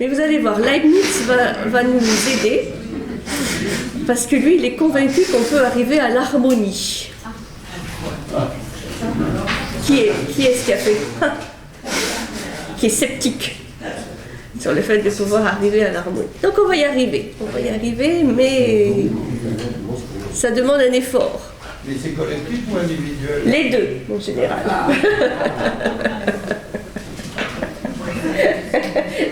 Mais vous allez voir, Leibniz va nous aider, parce que lui, il est convaincu qu'on peut arriver à l'harmonie. Qui est-ce qui a fait qui est sceptique sur le fait de pouvoir arriver à l'harmonie. Donc on va y arriver, mais ça demande un effort. Mais c'est collectif ou individuel? Les deux, en général.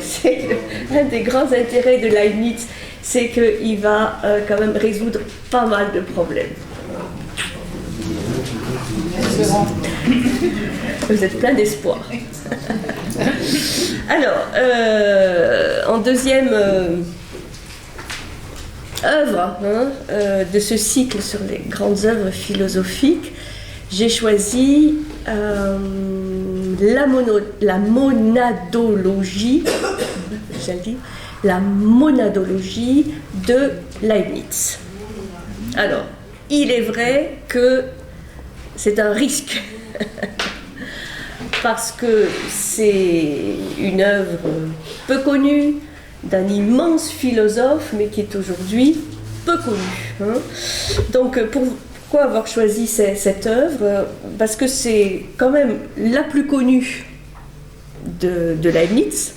C'est un des grands intérêts de Leibniz, c'est qu'il va quand même résoudre pas mal de problèmes. Vous êtes plein d'espoir. Alors, en deuxième œuvre de ce cycle sur les grandes œuvres philosophiques, j'ai choisi la monadologie, la monadologie de Leibniz. Alors, il est vrai que c'est un risque, parce que c'est une œuvre peu connue, d'un immense philosophe, mais qui est aujourd'hui peu connu. Donc, pourquoi avoir choisi cette œuvre? Parce que c'est quand même la plus connue de Leibniz.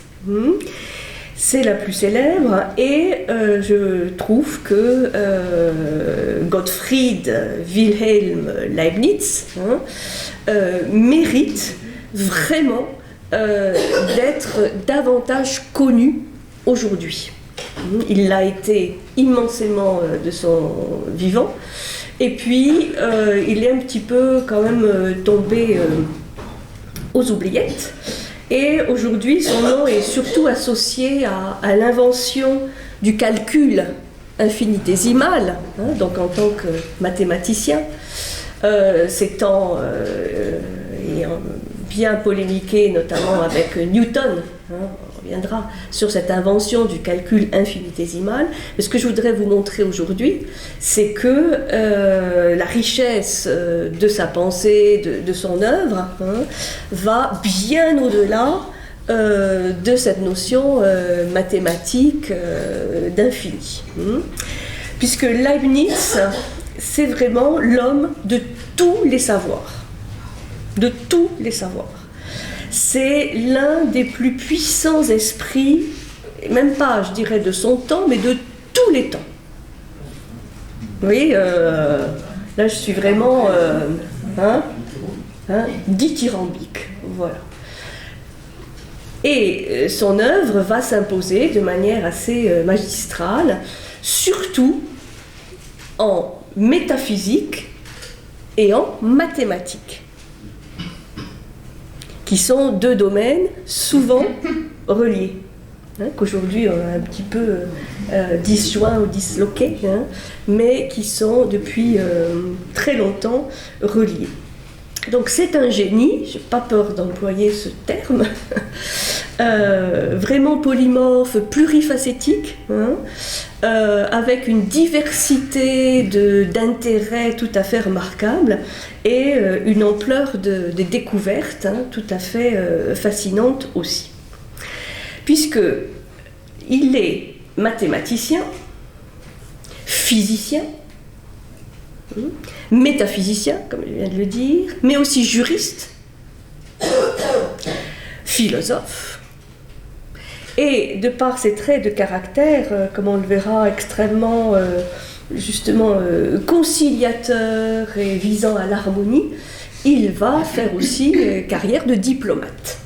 C'est la plus célèbre, et je trouve que Gottfried Wilhelm Leibniz mérite vraiment d'être davantage connu aujourd'hui. Il l'a été immensément de son vivant, et puis il est un petit peu quand même tombé aux oubliettes. Et aujourd'hui, son nom est surtout associé à l'invention du calcul infinitésimal, donc en tant que mathématicien, s'étant bien polémiqué, notamment avec Newton. On reviendra sur cette invention du calcul infinitésimal. Mais ce que je voudrais vous montrer aujourd'hui, c'est que la richesse de sa pensée, de son œuvre, va bien au-delà de cette notion mathématique d'infini. Puisque Leibniz, c'est vraiment l'homme de tous les savoirs. De tous les savoirs. C'est l'un des plus puissants esprits, même pas, je dirais, de son temps, mais de tous les temps. Vous voyez, là, je suis vraiment dithyrambique. Voilà. Et son œuvre va s'imposer de manière assez magistrale, surtout en métaphysique et en mathématiques, qui sont deux domaines souvent reliés, qu'aujourd'hui on a un petit peu disjoints ou disloqués, mais qui sont depuis très longtemps reliés. Donc c'est un génie, je n'ai pas peur d'employer ce terme, vraiment polymorphe, plurifacétique, avec une diversité d'intérêts tout à fait remarquable, et une ampleur de découvertes tout à fait fascinante aussi. Puisqu'il est mathématicien, physicien, métaphysicien, comme je viens de le dire, mais aussi juriste, philosophe, et de par ses traits de caractère, comme on le verra, extrêmement justement conciliateur et visant à l'harmonie, il va faire aussi carrière de diplomate.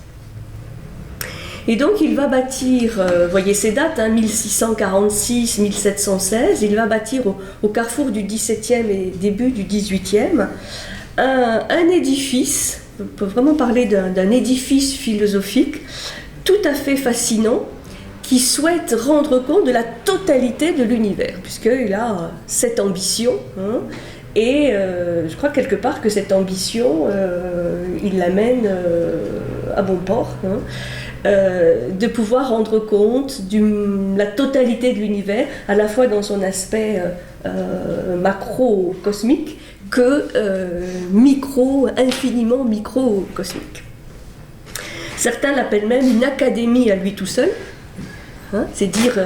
Et donc il va bâtir, voyez ces dates, 1646-1716, il va bâtir au carrefour du XVIIe et début du XVIIIe un édifice, on peut vraiment parler d'un édifice philosophique tout à fait fascinant, qui souhaite rendre compte de la totalité de l'univers, puisqu'il a cette ambition, et je crois quelque part que cette ambition, il l'amène à bon port, de pouvoir rendre compte de la totalité de l'univers, à la fois dans son aspect macrocosmique que infiniment microcosmique. Certains l'appellent même une académie à lui tout seul, hein, c'est dire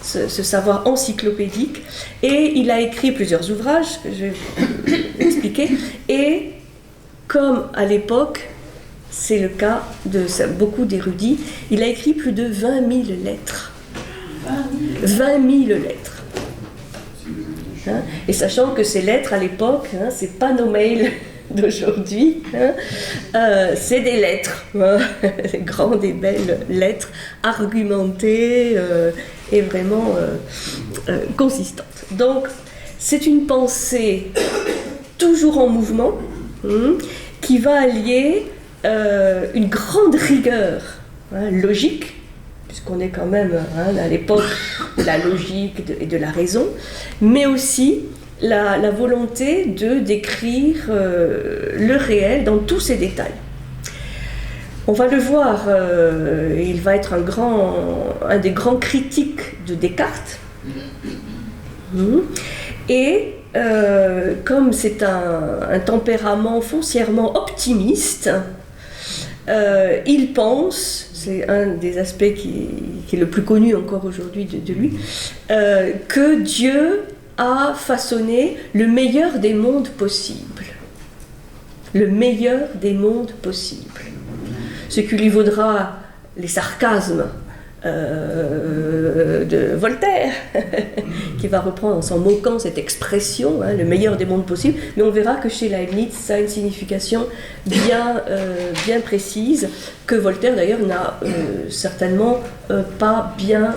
ce savoir encyclopédique. Et il a écrit plusieurs ouvrages que je vais vous expliquer. Et comme à l'époque, c'est le cas de beaucoup d'érudits, il a écrit plus de 20 000 lettres. 20 000 lettres. Hein, et sachant que ces lettres à l'époque, hein, c'est pas nos mails d'aujourd'hui, hein, c'est des lettres, hein, des grandes et belles lettres argumentées et vraiment consistantes. Donc c'est une pensée toujours en mouvement, hein, qui va allier une grande rigueur, hein, logique, puisqu'on est quand même, hein, à l'époque de la logique et de la raison, mais aussi la volonté de décrire le réel dans tous ses détails. On va le voir, il va être un des grands critiques de Descartes. Et comme c'est un tempérament foncièrement optimiste, il pense, c'est un des aspects qui est le plus connu encore aujourd'hui de lui, que Dieu a façonné le meilleur des mondes possibles. Le meilleur des mondes possibles. Ce qui lui vaudra les sarcasmes de Voltaire, qui va reprendre en s'en moquant cette expression, hein, le meilleur des mondes possibles, mais on verra que chez Leibniz, ça a une signification bien précise, que Voltaire d'ailleurs n'a certainement pas bien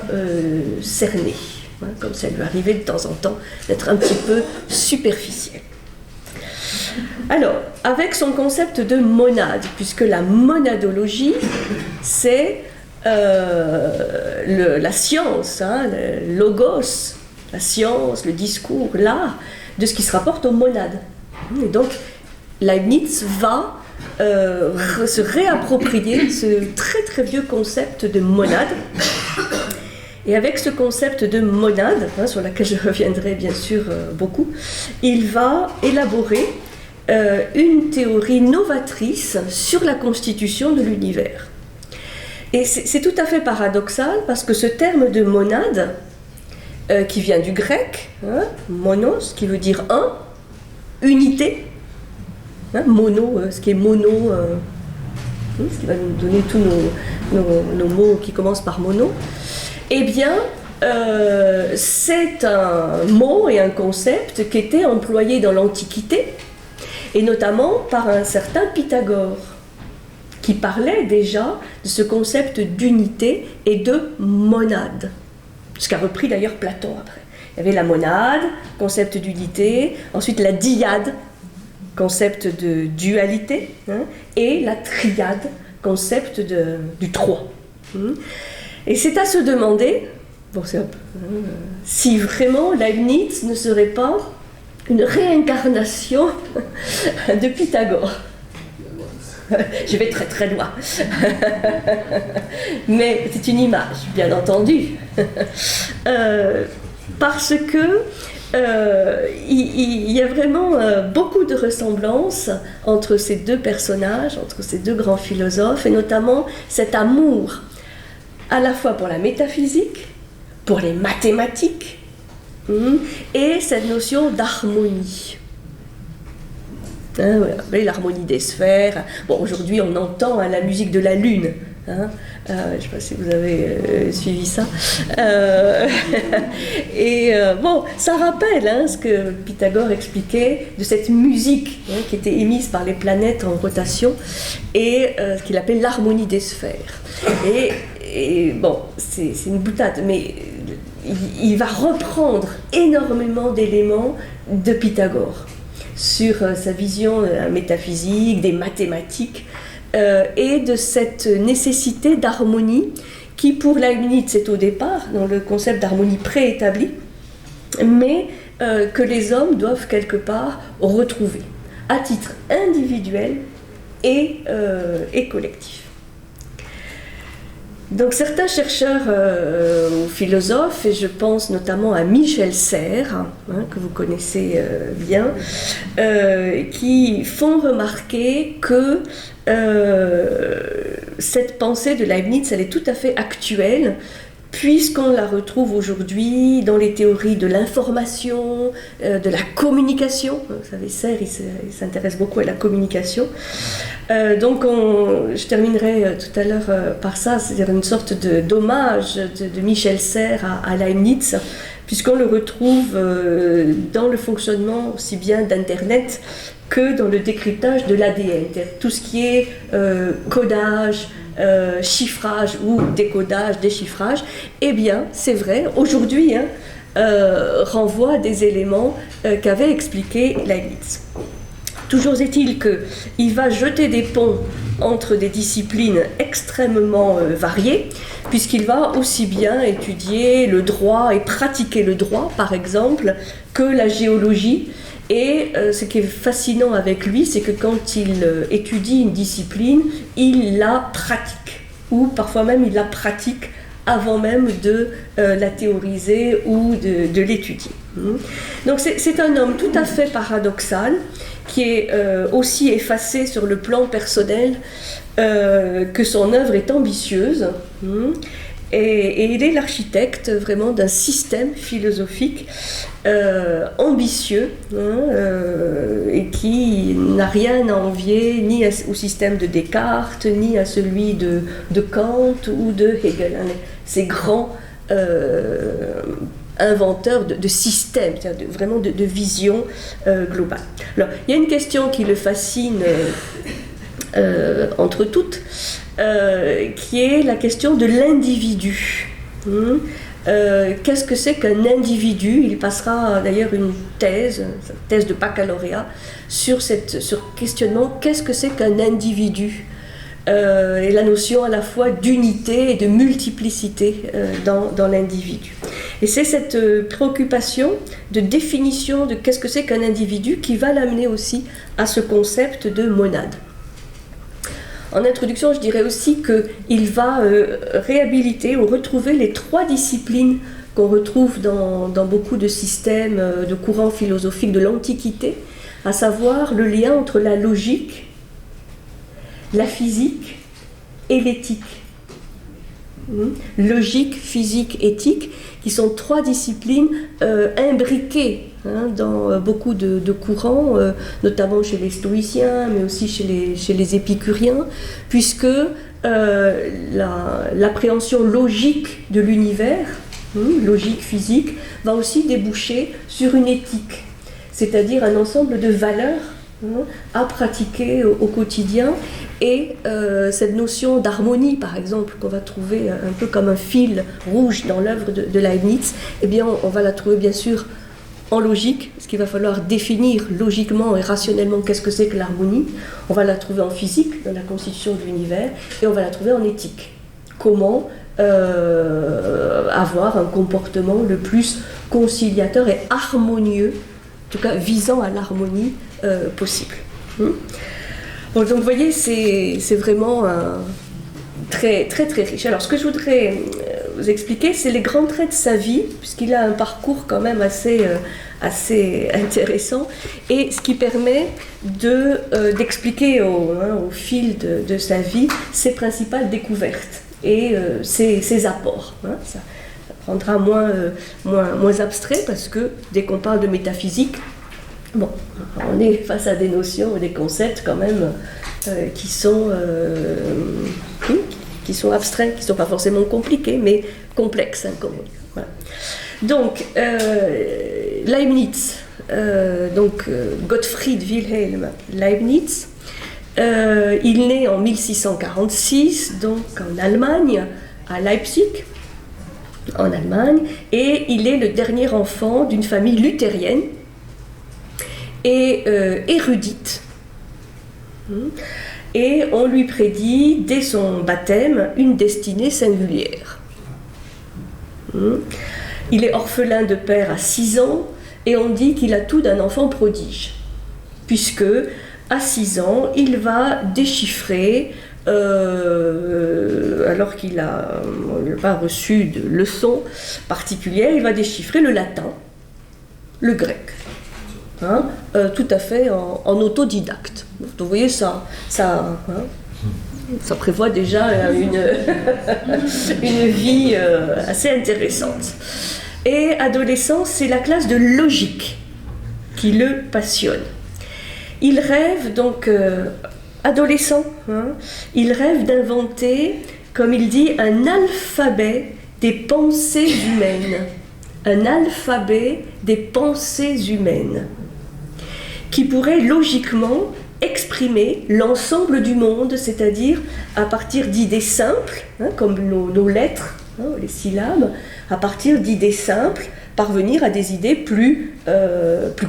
cernée, hein, comme ça lui arrivait de temps en temps d'être un petit peu superficiel. Alors, avec son concept de monade, puisque la monadologie, c'est la science, hein, le logos, la science, le discours, l'art, de ce qui se rapporte aux monades. Et donc, Leibniz va se réapproprier ce très très vieux concept de monade. Et avec ce concept de monade, hein, sur laquelle je reviendrai bien sûr beaucoup, il va élaborer une théorie novatrice sur la constitution de l'univers. Et c'est tout à fait paradoxal parce que ce terme de monade, qui vient du grec, hein, monos, qui veut dire un, unité, hein, mono, ce qui est mono, ce qui va nous donner tous nos mots qui commencent par mono, eh bien, c'est un mot et un concept qui était employé dans l'Antiquité, et notamment par un certain Pythagore, qui parlait déjà de ce concept d'unité et de monade, ce qu'a repris d'ailleurs Platon après. Il y avait la monade, concept d'unité, ensuite la dyade, concept de dualité, hein, et la triade, concept du trois. Et c'est à se demander, bon, si vraiment Leibniz ne serait pas une réincarnation de Pythagore. Je vais très très loin. Mais c'est une image, bien entendu. Parce que il y a vraiment beaucoup de ressemblances entre ces deux personnages, entre ces deux grands philosophes, et notamment cet amour à la fois pour la métaphysique, pour les mathématiques, et cette notion d'harmonie. Hein, voilà, l'harmonie des sphères. Bon, aujourd'hui, on entend, hein, la musique de la Lune. Hein, je ne sais pas si vous avez suivi ça. Bon, ça rappelle, hein, ce que Pythagore expliquait de cette musique, hein, qui était émise par les planètes en rotation, et ce qu'il appelle l'harmonie des sphères. Et bon, c'est une boutade, mais il va reprendre énormément d'éléments de Pythagore sur sa vision métaphysique, des mathématiques, et de cette nécessité d'harmonie qui, pour Leibniz, est au départ dans le concept d'harmonie préétabli, mais que les hommes doivent quelque part retrouver, à titre individuel et collectif. Donc certains chercheurs ou philosophes, et je pense notamment à Michel Serres, hein, que vous connaissez bien, qui font remarquer que cette pensée de Leibniz, elle est tout à fait actuelle, puisqu'on la retrouve aujourd'hui dans les théories de l'information, de la communication. Vous savez, Serre, il s'intéresse beaucoup à la communication. Donc, je terminerai tout à l'heure par ça, c'est-à-dire une sorte d'hommage de Michel Serre à Leibniz, puisqu'on le retrouve dans le fonctionnement aussi bien d'Internet que dans le décryptage de l'ADN, tout ce qui est codage, chiffrage ou décodage, déchiffrage. Eh bien, c'est vrai, aujourd'hui, renvoie à des éléments qu'avait expliqué Leibniz. Toujours est-il qu'il va jeter des ponts entre des disciplines extrêmement variées, puisqu'il va aussi bien étudier le droit et pratiquer le droit, par exemple, que la géologie. Et ce qui est fascinant avec lui, c'est que quand il étudie une discipline, il la pratique, ou parfois même il la pratique avant même de la théoriser ou de l'étudier. Donc c'est un homme tout à fait paradoxal, qui est aussi effacé sur le plan personnel que son œuvre est ambitieuse. Et il est l'architecte vraiment d'un système philosophique ambitieux et qui n'a rien à envier ni au système de Descartes, ni à celui de Kant ou de Hegel. Ces grands inventeurs de systèmes, c'est-à-dire vraiment de vision globale. Alors, il y a une question qui le fascine entre toutes, qui est la question de l'individu. Qu'est-ce que c'est qu'un individu? Il passera d'ailleurs une thèse de baccalauréat sur questionnement, qu'est-ce que c'est qu'un individu? Et la notion à la fois d'unité et de multiplicité dans l'individu. Et c'est cette préoccupation de définition de qu'est-ce que c'est qu'un individu qui va l'amener aussi à ce concept de monade. En introduction, je dirais aussi qu'il va réhabiliter ou retrouver les trois disciplines qu'on retrouve dans beaucoup de systèmes, de courants philosophiques de l'Antiquité, à savoir le lien entre la logique, la physique et l'éthique. Logique, physique, éthique, qui sont trois disciplines imbriquées dans beaucoup de courants, notamment chez les stoïciens, mais aussi chez les épicuriens, puisque l'appréhension logique de l'univers, logique, physique, va aussi déboucher sur une éthique, c'est-à-dire un ensemble de valeurs à pratiquer au quotidien. Et cette notion d'harmonie, par exemple, qu'on va trouver un peu comme un fil rouge dans l'œuvre de Leibniz, eh bien, on va la trouver bien sûr en logique, parce qu'il va falloir définir logiquement et rationnellement qu'est-ce que c'est que l'harmonie. On va la trouver en physique, dans la constitution de l'univers, et on va la trouver en éthique. Comment avoir un comportement le plus conciliateur et harmonieux, en tout cas visant à l'harmonie possible. Bon, donc vous voyez, c'est vraiment très, très, très riche. Alors ce que je voudrais vous expliquer, c'est les grands traits de sa vie, puisqu'il a un parcours quand même assez intéressant, et ce qui permet d'expliquer au fil de sa vie ses principales découvertes et ses apports. Ça rendra moins abstrait, parce que dès qu'on parle de métaphysique, bon, on est face à des notions, des concepts quand même qui sont abstraits, qui ne sont pas forcément compliqués, mais complexes, comme on dit. Voilà. Donc, Leibniz, Gottfried Wilhelm Leibniz, il naît en 1646, donc en Allemagne, à Leipzig, en Allemagne, et il est le dernier enfant d'une famille luthérienne et érudite. Et on lui prédit, dès son baptême, une destinée singulière. Il est orphelin de père à 6 ans, et on dit qu'il a tout d'un enfant prodige, puisque à 6 ans, il va déchiffrer, alors qu'il n'a pas reçu de leçons particulières, il va déchiffrer le latin, le grec. Tout à fait en autodidacte. Donc vous voyez ça Ça prévoit déjà une vie assez intéressante. Et adolescent, c'est la classe de logique qui le passionne. Il rêve donc, adolescent, il rêve d'inventer, comme il dit, un alphabet des pensées humaines. Un alphabet des pensées humaines qui pourrait logiquement exprimer l'ensemble du monde, c'est-à-dire à partir d'idées simples, comme nos lettres, les syllabes, à partir d'idées simples, parvenir à des idées plus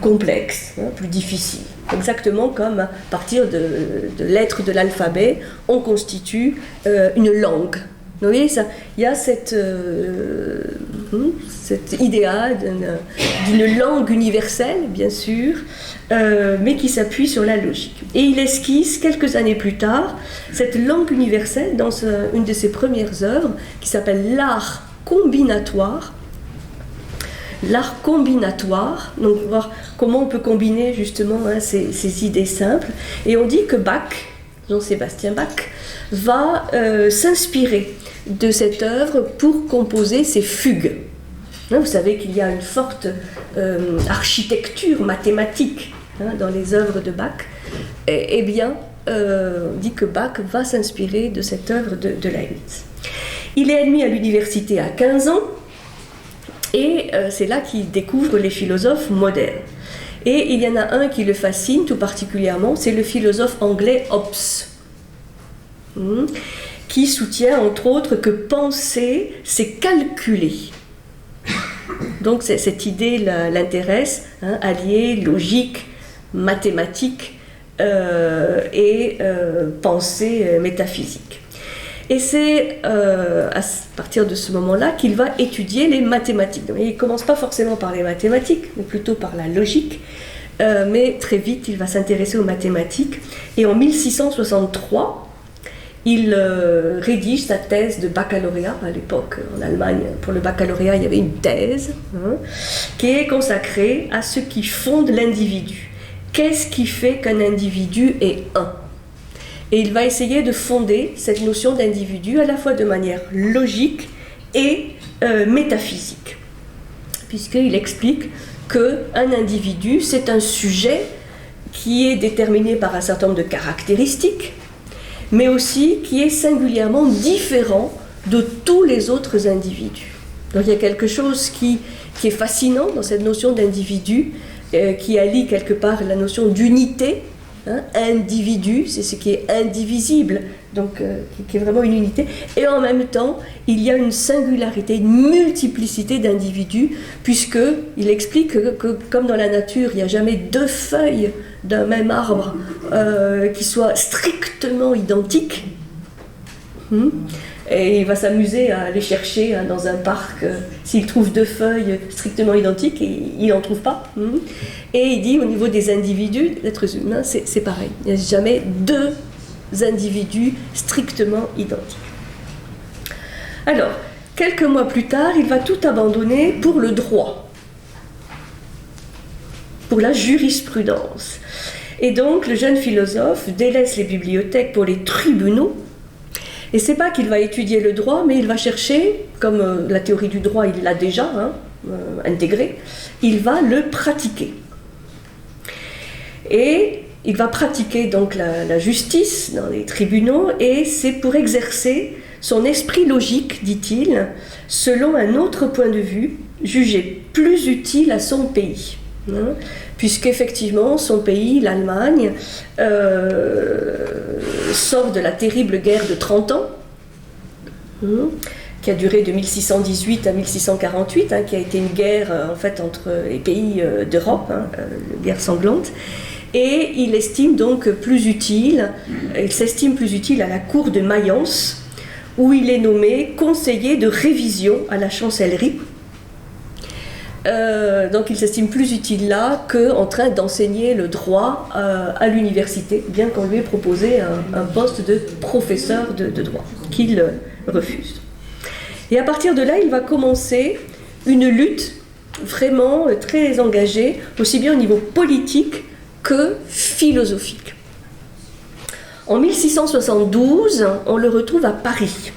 complexes, plus difficiles. Exactement comme à partir de lettres de l'alphabet, on constitue une langue. Vous voyez, il y a cet idéal d'une langue universelle, bien sûr, mais qui s'appuie sur la logique. Et il esquisse, quelques années plus tard, cette langue universelle dans une de ses premières œuvres, qui s'appelle l'art combinatoire. L'art combinatoire, donc voir comment on peut combiner justement ces idées simples. Et on dit que Bach, Jean-Sébastien Bach, va s'inspirer de cette œuvre pour composer ses fugues. Vous savez qu'il y a une forte architecture mathématique dans les œuvres de Bach. Eh bien, on dit que Bach va s'inspirer de cette œuvre de Leibniz. Il est admis à l'université à 15 ans, et c'est là qu'il découvre les philosophes modernes. Et il y en a un qui le fascine tout particulièrement, c'est le philosophe anglais Hobbes, qui soutient entre autres que penser, c'est calculer. Donc cette idée l'intéresse, allier logique, mathématique et pensée métaphysique. Et c'est à partir de ce moment-là qu'il va étudier les mathématiques. Donc, il ne commence pas forcément par les mathématiques, mais plutôt par la logique. Mais très vite, il va s'intéresser aux mathématiques. Et en 1663, il rédige sa thèse de baccalauréat. À l'époque, en Allemagne, pour le baccalauréat, il y avait une thèse qui est consacrée à ce qui fonde l'individu. Qu'est-ce qui fait qu'un individu est un ? Et il va essayer de fonder cette notion d'individu à la fois de manière logique et métaphysique. Puisqu'il explique qu'un individu, c'est un sujet qui est déterminé par un certain nombre de caractéristiques, mais aussi qui est singulièrement différent de tous les autres individus. Donc il y a quelque chose qui est fascinant dans cette notion d'individu, qui allie quelque part la notion d'unité. Individu, c'est ce qui est indivisible, donc qui est vraiment une unité, et en même temps, il y a une singularité, une multiplicité d'individus, puisqu'il explique que comme dans la nature, il n'y a jamais deux feuilles d'un même arbre qui soient strictement identiques, et il va s'amuser à aller chercher dans un parc, s'il trouve deux feuilles strictement identiques, il n'en trouve pas. Et il dit au niveau des individus, des êtres humains, c'est pareil. Il n'y a jamais deux individus strictement identiques. Alors, quelques mois plus tard, il va tout abandonner pour le droit, pour la jurisprudence. Et donc, le jeune philosophe délaisse les bibliothèques pour les tribunaux. Et c'est pas qu'il va étudier le droit, mais il va chercher, comme la théorie du droit, il l'a déjà intégré, il va le pratiquer. Et il va pratiquer donc la justice dans les tribunaux, et c'est pour exercer son esprit logique, dit-il, selon un autre point de vue, jugé plus utile à son pays. Puisqu'effectivement, son pays, l'Allemagne, sort de la terrible guerre de 30 ans, qui a duré de 1618 à 1648, qui a été une guerre en fait entre les pays d'Europe, une guerre sanglante, et il s'estime plus utile à la cour de Mayence, où il est nommé conseiller de révision à la chancellerie. Donc il s'estime plus utile là qu'en train d'enseigner le droit à l'université, bien qu'on lui ait proposé un poste de professeur de droit, qu'il refuse. Et à partir de là, il va commencer une lutte vraiment très engagée, aussi bien au niveau politique que philosophique. En 1672, on le retrouve à Paris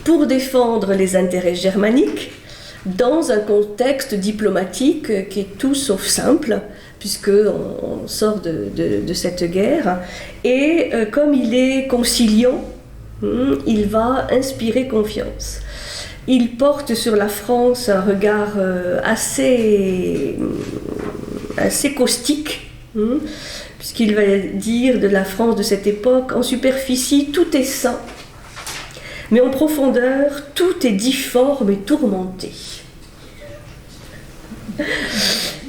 pour défendre les intérêts germaniques dans un contexte diplomatique qui est tout sauf simple, puisqu'on sort de cette guerre. Et comme il est conciliant, il va inspirer confiance. Il porte sur la France un regard assez caustique, puisqu'il va dire de la France de cette époque: en superficie, tout est sain, mais en profondeur, tout est difforme et tourmenté.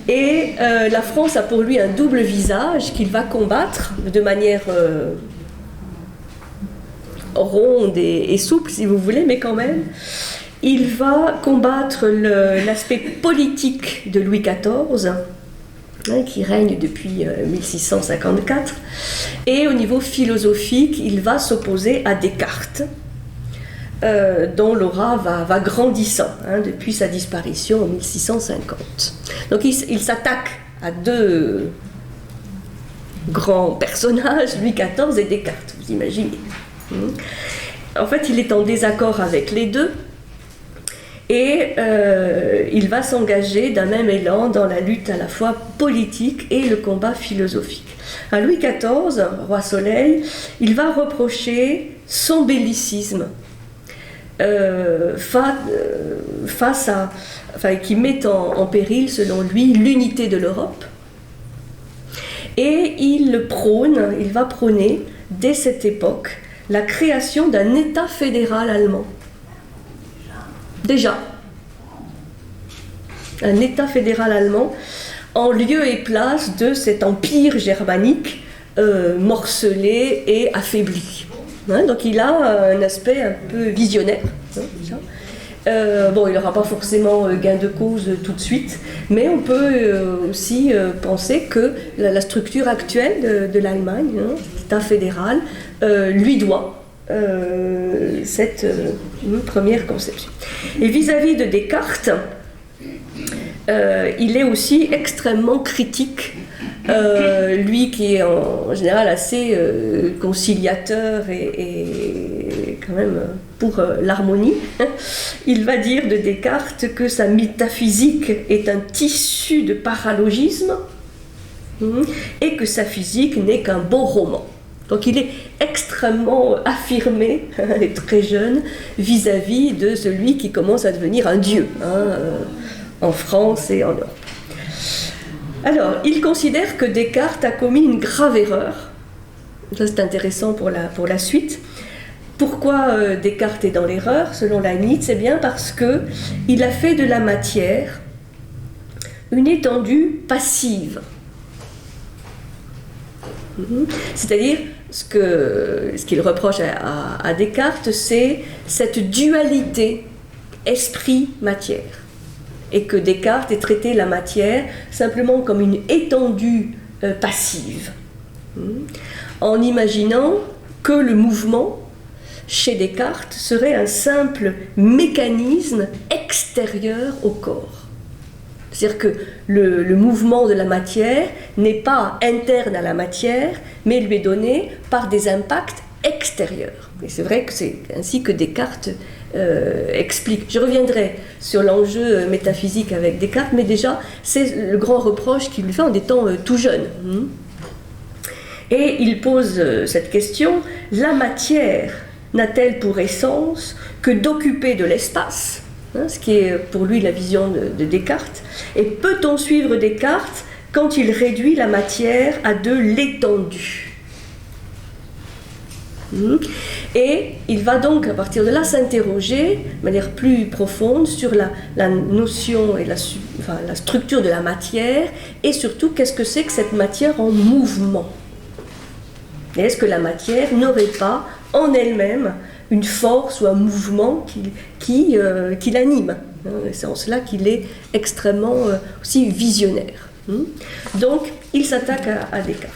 Et la France a pour lui un double visage qu'il va combattre de manière ronde et souple, si vous voulez, mais quand même. Il va combattre l'aspect politique de Louis XIV, qui règne depuis 1654, et au niveau philosophique, il va s'opposer à Descartes, dont l'aura va grandissant depuis sa disparition en 1650. Donc il s'attaque à deux grands personnages, Louis XIV et Descartes, vous imaginez. En fait, il est en désaccord avec les deux, et il va s'engager d'un même élan dans la lutte à la fois politique et le combat philosophique. À Louis XIV, roi Soleil, il va reprocher son bellicisme qui met en péril, selon lui, l'unité de l'Europe. Et il va prôner, dès cette époque, la création d'un État fédéral allemand. Déjà. Un État fédéral allemand, en lieu et place de cet empire germanique morcelé et affaibli. Donc il a un aspect un peu visionnaire. Il n'aura pas forcément gain de cause tout de suite, mais on peut aussi penser que la structure actuelle de l'Allemagne, l'État fédéral, lui doit cette première conception. Et vis-à-vis de Descartes, il est aussi extrêmement critique. Lui qui est en général assez conciliateur et quand même pour l'harmonie, il va dire de Descartes que sa métaphysique est un tissu de paralogisme et que sa physique n'est qu'un beau roman. Donc il est extrêmement affirmé, et très jeune, vis-à-vis de celui qui commence à devenir un dieu en France et en Europe. Alors, il considère que Descartes a commis une grave erreur. Ça, c'est intéressant pour la suite. Pourquoi Descartes est dans l'erreur, selon Leibniz? C'est bien parce qu'il a fait de la matière une étendue passive. C'est-à-dire, ce qu'il reproche à Descartes, c'est cette dualité esprit-matière. Et que Descartes ait traité la matière simplement comme une étendue passive, en imaginant que le mouvement, chez Descartes, serait un simple mécanisme extérieur au corps. C'est-à-dire que le mouvement de la matière n'est pas interne à la matière, mais lui est donné par des impacts extérieurs. Et c'est vrai que c'est ainsi que Descartes explique. Je reviendrai sur l'enjeu métaphysique avec Descartes, mais déjà, c'est le grand reproche qu'il lui fait en étant tout jeune. Et il pose cette question: la matière n'a-t-elle pour essence que d'occuper de l'espace, ce qui est pour lui la vision de Descartes, et peut-on suivre Descartes quand il réduit la matière à de l'étendue? Et il va donc à partir de là s'interroger de manière plus profonde sur la notion et la structure de la matière, et surtout qu'est-ce que c'est que cette matière en mouvement. Et est-ce que la matière n'aurait pas en elle-même une force ou un mouvement qui l'anime? C'est en cela qu'il est extrêmement aussi visionnaire. Donc il s'attaque à Descartes.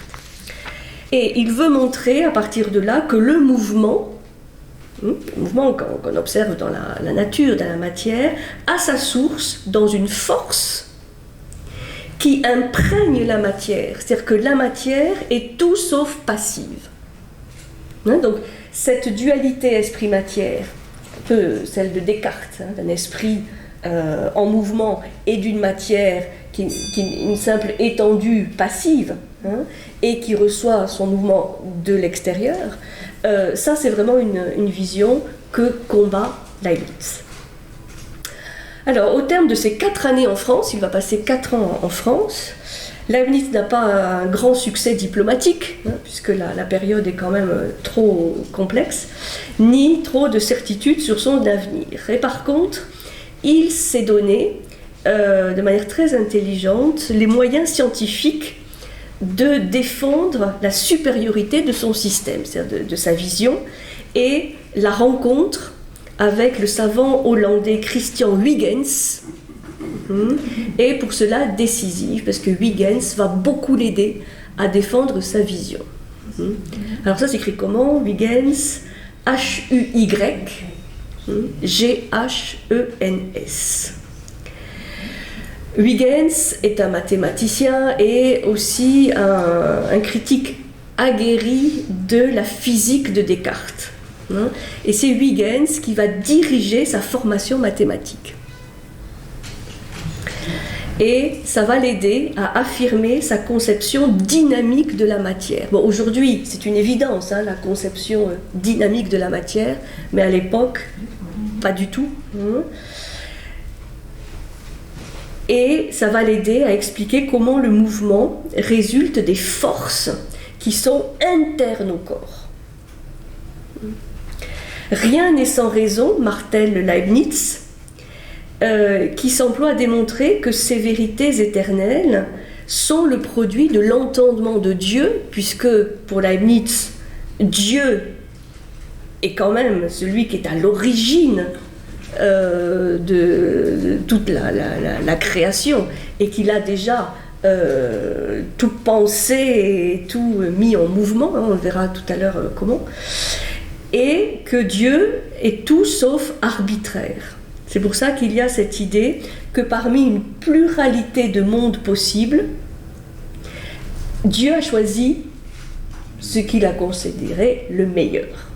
Et il veut montrer à partir de là que le mouvement qu'on observe dans la nature, dans la matière, a sa source dans une force qui imprègne la matière. C'est-à-dire que la matière est tout sauf passive. Donc, cette dualité esprit-matière, un peu celle de Descartes, d'un esprit en mouvement et d'une matière qui est une simple étendue passive, et qui reçoit son mouvement de l'extérieur, ça c'est vraiment une vision que combat Leibniz. Alors, au terme de ces 4 années en France, il va passer 4 ans en France, Leibniz n'a pas un grand succès diplomatique, puisque la période est quand même trop complexe, ni trop de certitude sur son avenir. Et par contre, il s'est donné, de manière très intelligente, les moyens scientifiques de défendre la supériorité de son système, c'est-à-dire de sa vision, et la rencontre avec le savant hollandais Christian Huygens, et pour cela décisif, parce que Huygens va beaucoup l'aider à défendre sa vision. Alors ça s'écrit comment? Huygens, H-U-Y, G-H-E-N-S. Huygens est un mathématicien et aussi un critique aguerri de la physique de Descartes. Et c'est Huygens qui va diriger sa formation mathématique. Et ça va l'aider à affirmer sa conception dynamique de la matière. Bon, aujourd'hui, c'est une évidence, la conception dynamique de la matière, mais à l'époque, pas du tout. Et ça va l'aider à expliquer comment le mouvement résulte des forces qui sont internes au corps. Rien n'est sans raison, martèle Leibniz, qui s'emploie à démontrer que ces vérités éternelles sont le produit de l'entendement de Dieu, puisque pour Leibniz, Dieu est quand même celui qui est à l'origine de toute la création, et qu'il a déjà tout pensé et tout mis en mouvement, on verra tout à l'heure comment, et que Dieu est tout sauf arbitraire. C'est pour ça qu'il y a cette idée que parmi une pluralité de mondes possibles, Dieu a choisi ce qu'il a considéré le meilleur.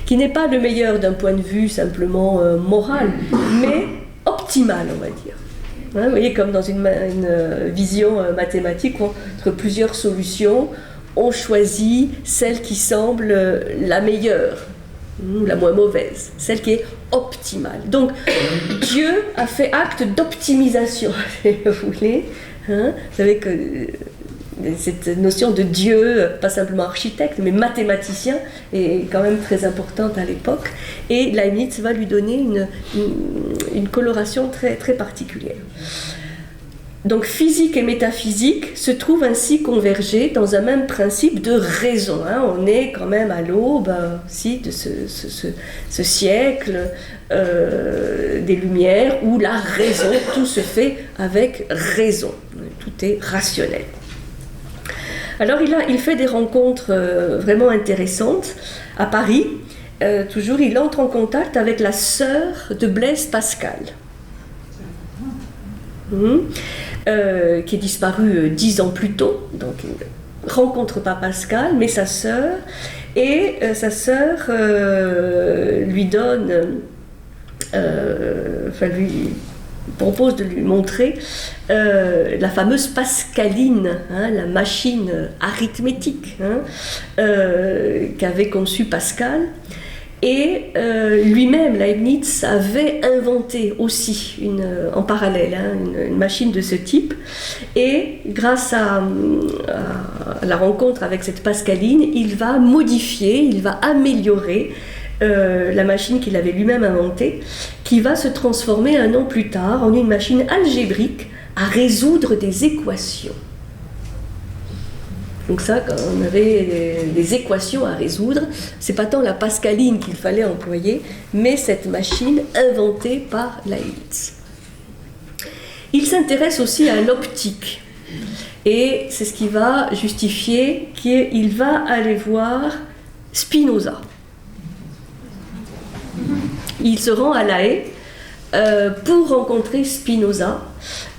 Qui n'est pas le meilleur d'un point de vue simplement moral, mais optimal, on va dire. Vous voyez, comme dans une vision mathématique, entre plusieurs solutions, on choisit celle qui semble la meilleure, ou la moins mauvaise, celle qui est optimale. Donc, Dieu a fait acte d'optimisation, si vous voulez. Vous savez que cette notion de Dieu, pas simplement architecte, mais mathématicien, est quand même très importante à l'époque. Et Leibniz va lui donner une coloration très, très particulière. Donc physique et métaphysique se trouvent ainsi convergés dans un même principe de raison. On est quand même à l'aube aussi de ce siècle des Lumières où la raison, tout se fait avec raison, tout est rationnel. Alors il fait des rencontres vraiment intéressantes à Paris. Toujours, il entre en contact avec la sœur de Blaise Pascal. Qui est disparue 10 ans plus tôt, donc il ne rencontre pas Pascal, mais sa sœur, et sa sœur lui donne, lui propose de lui montrer la fameuse pascaline, la machine arithmétique qu'avait conçue Pascal. Et lui-même, Leibniz, avait inventé aussi en parallèle une machine de ce type. Et grâce à la rencontre avec cette pascaline, il va modifier, il va améliorer la machine qu'il avait lui-même inventée, qui va se transformer un an plus tard en une machine algébrique à résoudre des équations. Donc ça, quand on avait des équations à résoudre, c'est pas tant la pascaline qu'il fallait employer, mais cette machine inventée par Leibniz. Il s'intéresse aussi à l'optique, et c'est ce qui va justifier qu'il va aller voir Spinoza. Il se rend à La Haye pour rencontrer Spinoza,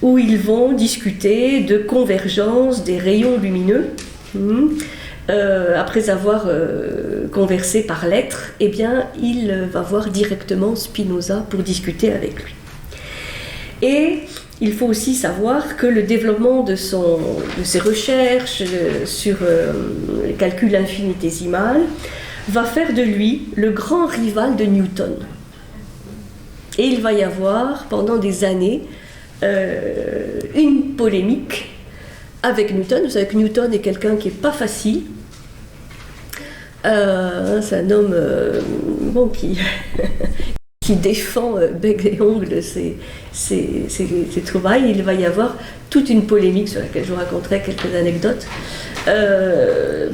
où ils vont discuter de convergence des rayons lumineux. Après avoir conversé par lettres, eh bien, il va voir directement Spinoza pour discuter avec lui. Et il faut aussi savoir que le développement de ses recherches sur le calcul infinitésimal va faire de lui le grand rival de Newton. Et il va y avoir pendant des années une polémique avec Newton. Vous savez que Newton est quelqu'un qui n'est pas facile. C'est un homme qui défend bec et ongles ses trouvailles. Il va y avoir toute une polémique sur laquelle je vous raconterai quelques anecdotes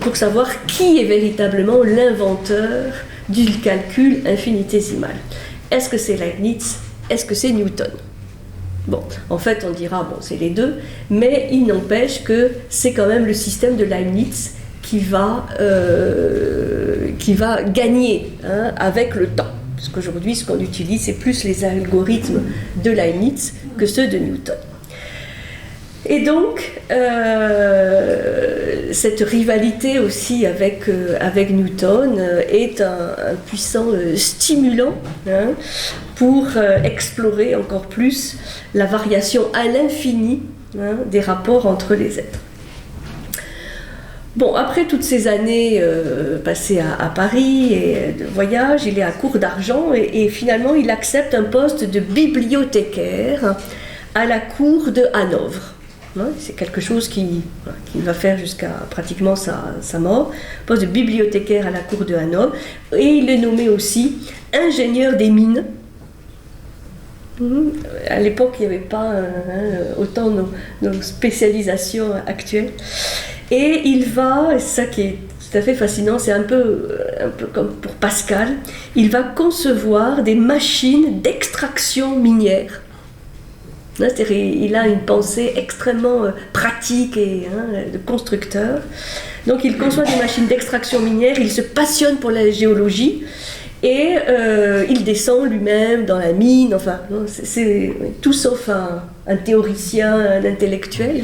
pour savoir qui est véritablement l'inventeur du calcul infinitésimal. Est-ce que c'est Leibniz? Est-ce que c'est Newton? Bon, en fait, on dira, bon, c'est les deux, mais il n'empêche que c'est quand même le système de Leibniz qui va gagner avec le temps. Parce qu'aujourd'hui, ce qu'on utilise, c'est plus les algorithmes de Leibniz que ceux de Newton. Et donc, cette rivalité aussi avec Newton est un puissant stimulant pour explorer encore plus la variation à l'infini des rapports entre les êtres. Bon, après toutes ces années passées à Paris et de voyage, il est à court d'argent et finalement il accepte un poste de bibliothécaire à la cour de Hanovre. C'est quelque chose qu'il va faire jusqu'à pratiquement sa mort, poste de bibliothécaire à la cour de Hanovre, et il est nommé aussi ingénieur des mines. À l'époque, il n'y avait pas autant nos spécialisations actuelles. Et il va, et c'est ça qui est tout à fait fascinant, c'est un peu comme pour Pascal, il va concevoir des machines d'extraction minière. C'est-à-dire, il a une pensée extrêmement pratique et de constructeur. Donc il conçoit des machines d'extraction minière, il se passionne pour la géologie et il descend lui-même dans la mine, enfin, c'est tout sauf un théoricien, un intellectuel.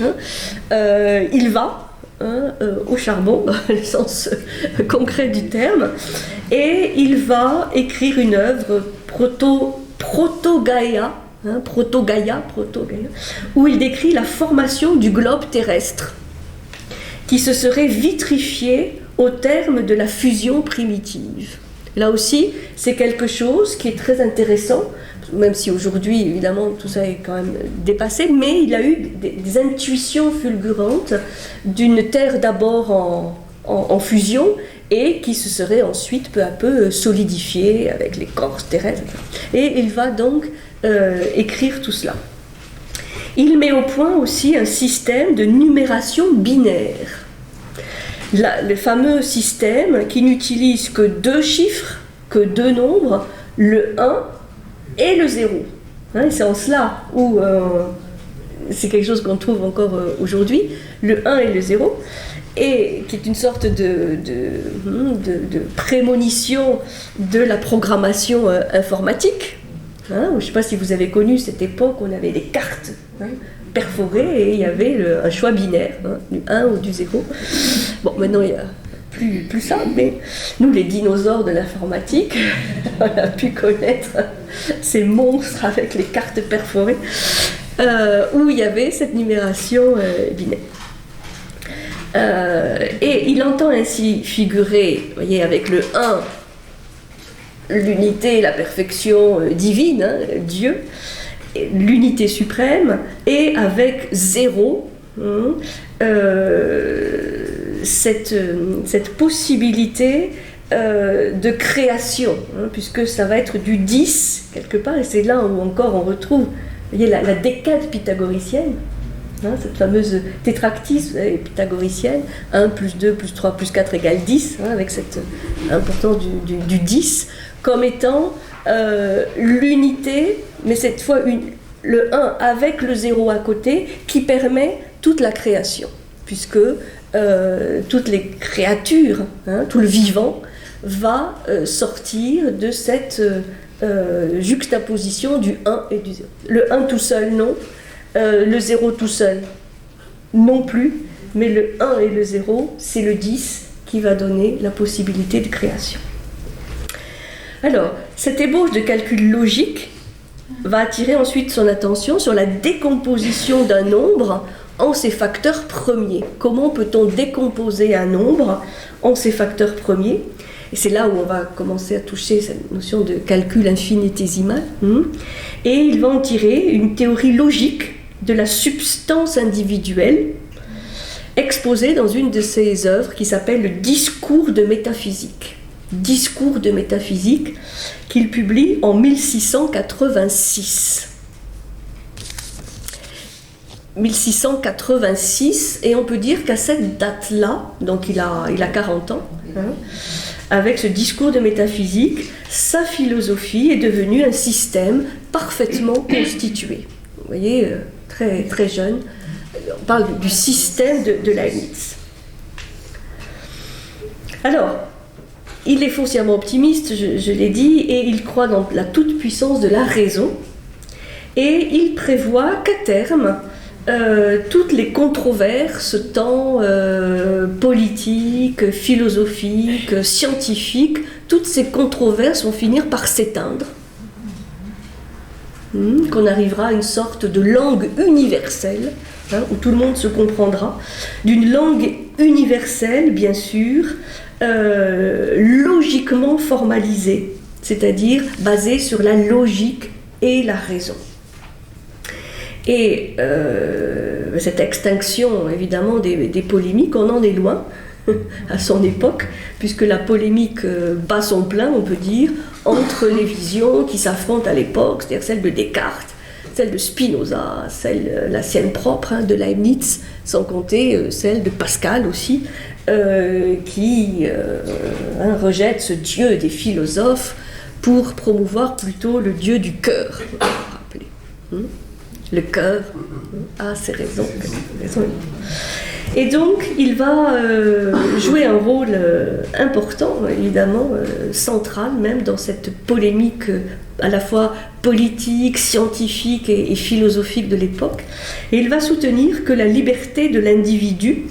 Il va au charbon, dans le sens concret du terme, et il va écrire une œuvre Proto-Gaia, où il décrit la formation du globe terrestre, qui se serait vitrifié au terme de la fusion primitive. Là aussi, c'est quelque chose qui est très intéressant, même si aujourd'hui, évidemment, tout ça est quand même dépassé, mais il a eu des intuitions fulgurantes d'une Terre d'abord en fusion et qui se serait ensuite peu à peu solidifiée avec l'écorce terrestre. Et il va donc écrire tout cela. Il met au point aussi un système de numération binaire. Le fameux système qui n'utilise que deux chiffres, que deux nombres, le 1 et le 0. C'est en cela où c'est quelque chose qu'on trouve encore aujourd'hui, le 1 et le 0, et qui est une sorte de prémonition de la programmation informatique. Je ne sais pas si vous avez connu cette époque où on avait des cartes perforées et il y avait un choix binaire, du 1 ou du 0. Bon, maintenant il n'y a plus ça, mais nous les dinosaures de l'informatique, on a pu connaître ces monstres avec les cartes perforées où il y avait cette numération binaire. Et il entend ainsi figurer, vous voyez, avec le 1, l'unité, la perfection divine, Dieu, l'unité suprême, et avec 0, cette possibilité de création, puisque ça va être du 10 quelque part, et c'est là où encore on retrouve, vous voyez, la décade pythagoricienne, cette fameuse tétractise pythagoricienne, 1 plus 2 plus 3 plus 4 égale 10, avec cette importance du 10, comme étant l'unité, mais cette fois le 1 avec le 0 à côté, qui permet toute la création, puisque toutes les créatures, tout le vivant, va sortir de cette juxtaposition du 1 et du 0. Le 1 tout seul, non. Le 0 tout seul, non plus. Mais le 1 et le 0, c'est le 10 qui va donner la possibilité de création. Alors, cette ébauche de calcul logique va attirer ensuite son attention sur la décomposition d'un nombre en ses facteurs premiers. Comment peut-on décomposer un nombre en ses facteurs premiers? Et c'est là où on va commencer à toucher cette notion de calcul infinitésimal. Et il va en tirer une théorie logique de la substance individuelle exposée dans une de ses œuvres qui s'appelle le Discours de métaphysique. Discours de métaphysique qu'il publie en 1686. 1686, et on peut dire qu'à cette date-là, donc il a 40 ans, avec ce discours de métaphysique, sa philosophie est devenue un système parfaitement constitué. Vous voyez, très, très jeune, on parle du système de Leibniz. Alors, il est foncièrement optimiste, je l'ai dit, et il croit dans la toute-puissance de la raison, et il prévoit qu'à terme, toutes les controverses, tant politiques, philosophiques, scientifiques, toutes ces controverses vont finir par s'éteindre. Qu'on arrivera à une sorte de langue universelle, où tout le monde se comprendra, d'une langue universelle, bien sûr, logiquement formalisée, c'est-à-dire basée sur la logique et la raison. Et cette extinction, évidemment, des polémiques, on en est loin à son époque, puisque la polémique bat son plein, on peut dire, entre les visions qui s'affrontent à l'époque, c'est-à-dire celle de Descartes, celle de Spinoza, la sienne propre de Leibniz, sans compter celle de Pascal aussi, qui rejette ce dieu des philosophes pour promouvoir plutôt le dieu du cœur, vous vous rappelez. Le cœur a ses raisons. Et donc, il va jouer un rôle important, évidemment, central même dans cette polémique à la fois politique, scientifique et philosophique de l'époque. Et il va soutenir que la liberté de l'individu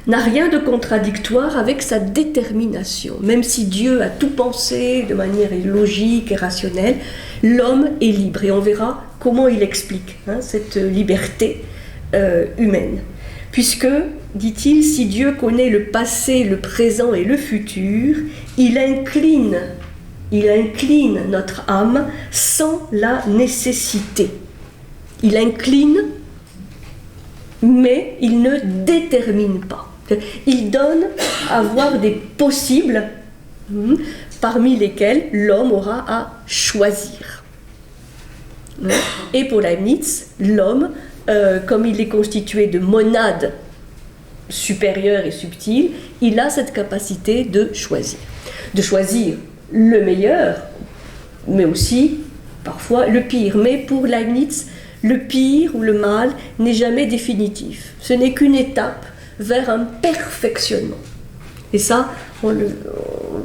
n'a rien de contradictoire avec sa détermination. Même si Dieu a tout pensé de manière logique et rationnelle, l'homme est libre. Et on verra comment il explique cette liberté humaine. Puisque, dit-il, si Dieu connaît le passé, le présent et le futur, il incline notre âme sans la nécessité. Il incline, mais il ne détermine pas. Il donne à voir des possibles parmi lesquels l'homme aura à choisir. Et pour Leibniz, l'homme, comme il est constitué de monades supérieures et subtiles, il a cette capacité de choisir. De choisir le meilleur, mais aussi parfois le pire. Mais pour Leibniz, le pire ou le mal n'est jamais définitif. Ce n'est qu'une étape vers un perfectionnement. Et ça, on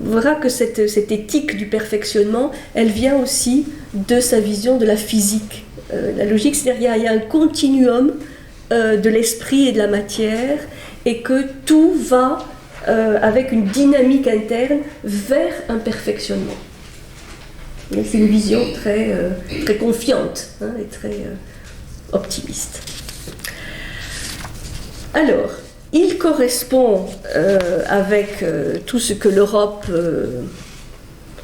verra que cette éthique du perfectionnement, elle vient aussi de sa vision de la physique. La logique, c'est-à-dire qu'il y a un continuum de l'esprit et de la matière, et que tout va avec une dynamique interne vers un perfectionnement. C'est une vision très, très confiante et très optimiste. Alors, il correspond avec tout ce que l'Europe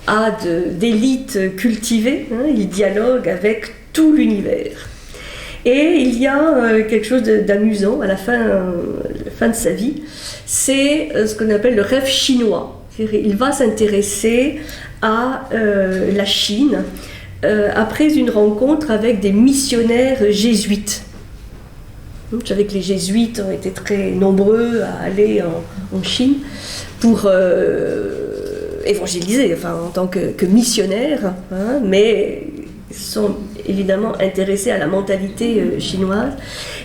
a d'élites cultivées, il dialogue avec tout l'univers. Et il y a quelque chose d'amusant à la fin de sa vie, c'est ce qu'on appelle le rêve chinois. Il va s'intéresser à la Chine après une rencontre avec des missionnaires jésuites. Vous savez que les jésuites ont été très nombreux à aller en Chine pour évangéliser, en tant que missionnaires, mais ils sont évidemment intéressés à la mentalité chinoise.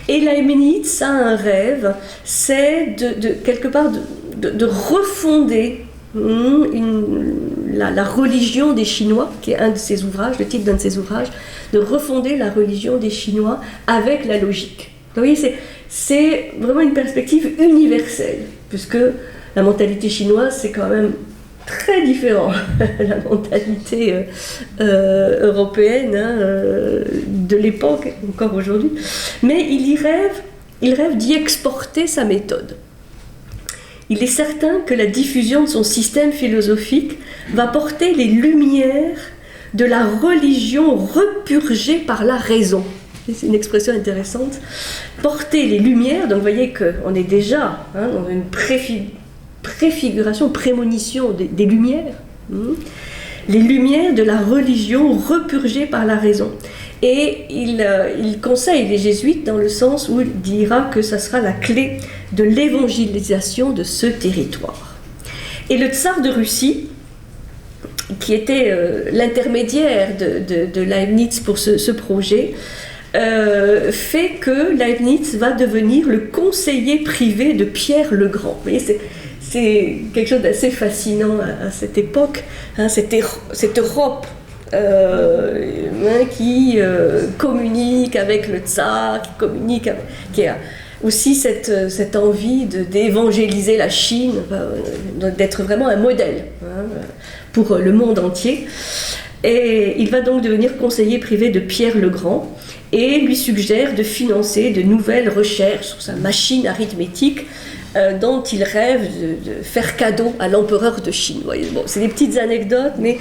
Et Leibniz a un rêve, c'est quelque part de refonder la religion des Chinois, qui est un de ses ouvrages, le titre d'un de ses ouvrages, de refonder la religion des Chinois avec la logique. Vous voyez, c'est vraiment une perspective universelle, puisque la mentalité chinoise, c'est quand même très différent de la mentalité européenne de l'époque, encore aujourd'hui. Mais il rêve d'y exporter sa méthode. Il est certain que la diffusion de son système philosophique va porter les lumières de la religion repurgée par la raison. C'est une expression intéressante. Porter les lumières, donc vous voyez qu'on est déjà dans une préfiguration, prémonition des lumières. Les lumières de la religion repurgée par la raison. Et il conseille les jésuites dans le sens où il dira que ça sera la clé de l'évangélisation de ce territoire. Et le tsar de Russie, qui était l'intermédiaire de Leibniz pour ce projet, fait que Leibniz va devenir le conseiller privé de Pierre le Grand. Vous voyez, c'est quelque chose d'assez fascinant à cette époque, cette Europe qui communique avec le tsar, qui a aussi cette envie d'évangéliser la Chine, d'être vraiment un modèle pour le monde entier. Et il va donc devenir conseiller privé de Pierre le Grand et lui suggère de financer de nouvelles recherches sur sa machine arithmétique dont il rêve de faire cadeau à l'empereur de Chine. Bon, c'est des petites anecdotes, mais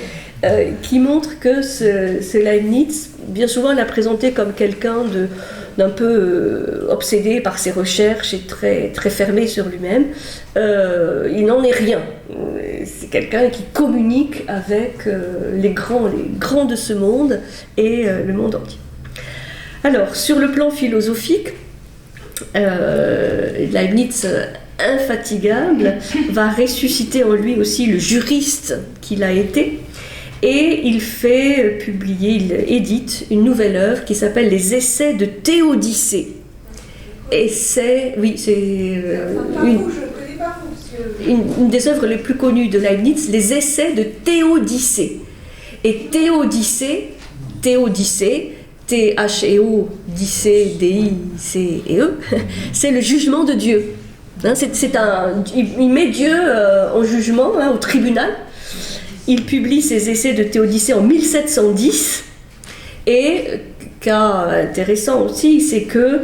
qui montrent que ce Leibniz, bien souvent, l'a présenté comme quelqu'un d'un peu obsédé par ses recherches et très, très fermé sur lui-même. Il n'en est rien. C'est quelqu'un qui communique avec les grands de ce monde et le monde entier. Alors, sur le plan philosophique, Leibniz, infatigable, va ressusciter en lui aussi le juriste qu'il a été, et il fait publier, il édite une nouvelle œuvre qui s'appelle Les Essais de Théodicée. C'est une des œuvres les plus connues de Leibniz, Les Essais de Théodicée. Et Théodicée, T-H-E-O, Dicée, D-I-C-E, c'est le jugement de Dieu. Il met Dieu en jugement au tribunal. Il publie ses essais de Théodicée en 1710. Et cas intéressant aussi, c'est que,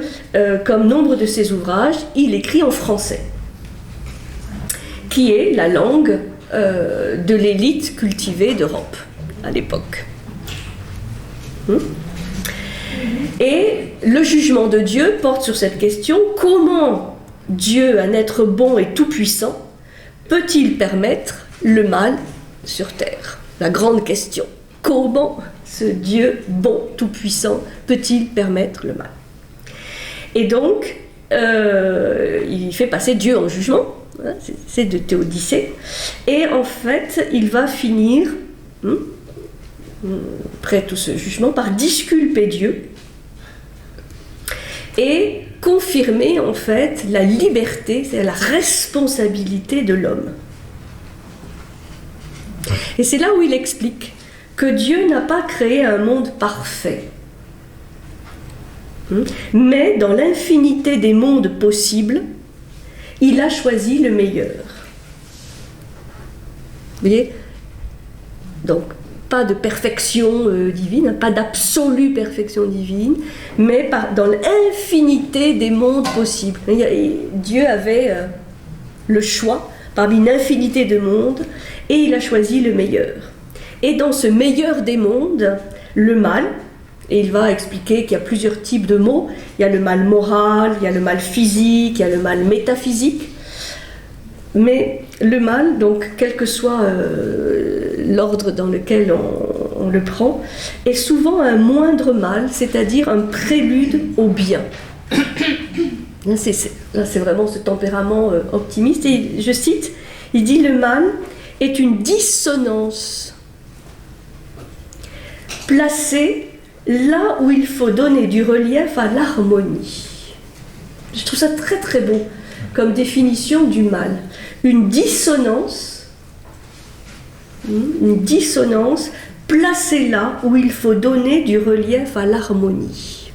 comme nombre de ses ouvrages, il écrit en français, qui est la langue de l'élite cultivée d'Europe à l'époque. Et le jugement de Dieu porte sur cette question: comment Dieu, un être bon et tout-puissant, peut-il permettre le mal sur terre? La grande question. Comment ce Dieu bon, tout-puissant, peut-il permettre le mal? Et donc, il fait passer Dieu en jugement, c'est de Théodicée, et en fait, il va finir, après tout ce jugement, par disculper Dieu, et confirmer en fait la liberté, c'est la responsabilité de l'homme. Et c'est là où il explique que Dieu n'a pas créé un monde parfait, mais dans l'infinité des mondes possibles, il a choisi le meilleur. Vous voyez ? Donc, pas de perfection divine, pas d'absolue perfection divine, mais dans l'infinité des mondes possibles. Dieu avait le choix parmi une infinité de mondes, et il a choisi le meilleur. Et dans ce meilleur des mondes, le mal, et il va expliquer qu'il y a plusieurs types de maux, il y a le mal moral, il y a le mal physique, il y a le mal métaphysique, mais le mal, donc quel que soit l'ordre dans lequel on le prend, est souvent un moindre mal, c'est-à-dire un prélude au bien. Là, c'est vraiment ce tempérament optimiste. Et je cite, il dit: le mal est une dissonance placée là où il faut donner du relief à l'harmonie. Je trouve ça très très beau comme définition du mal. Une dissonance une dissonance placée là où il faut donner du relief à l'harmonie.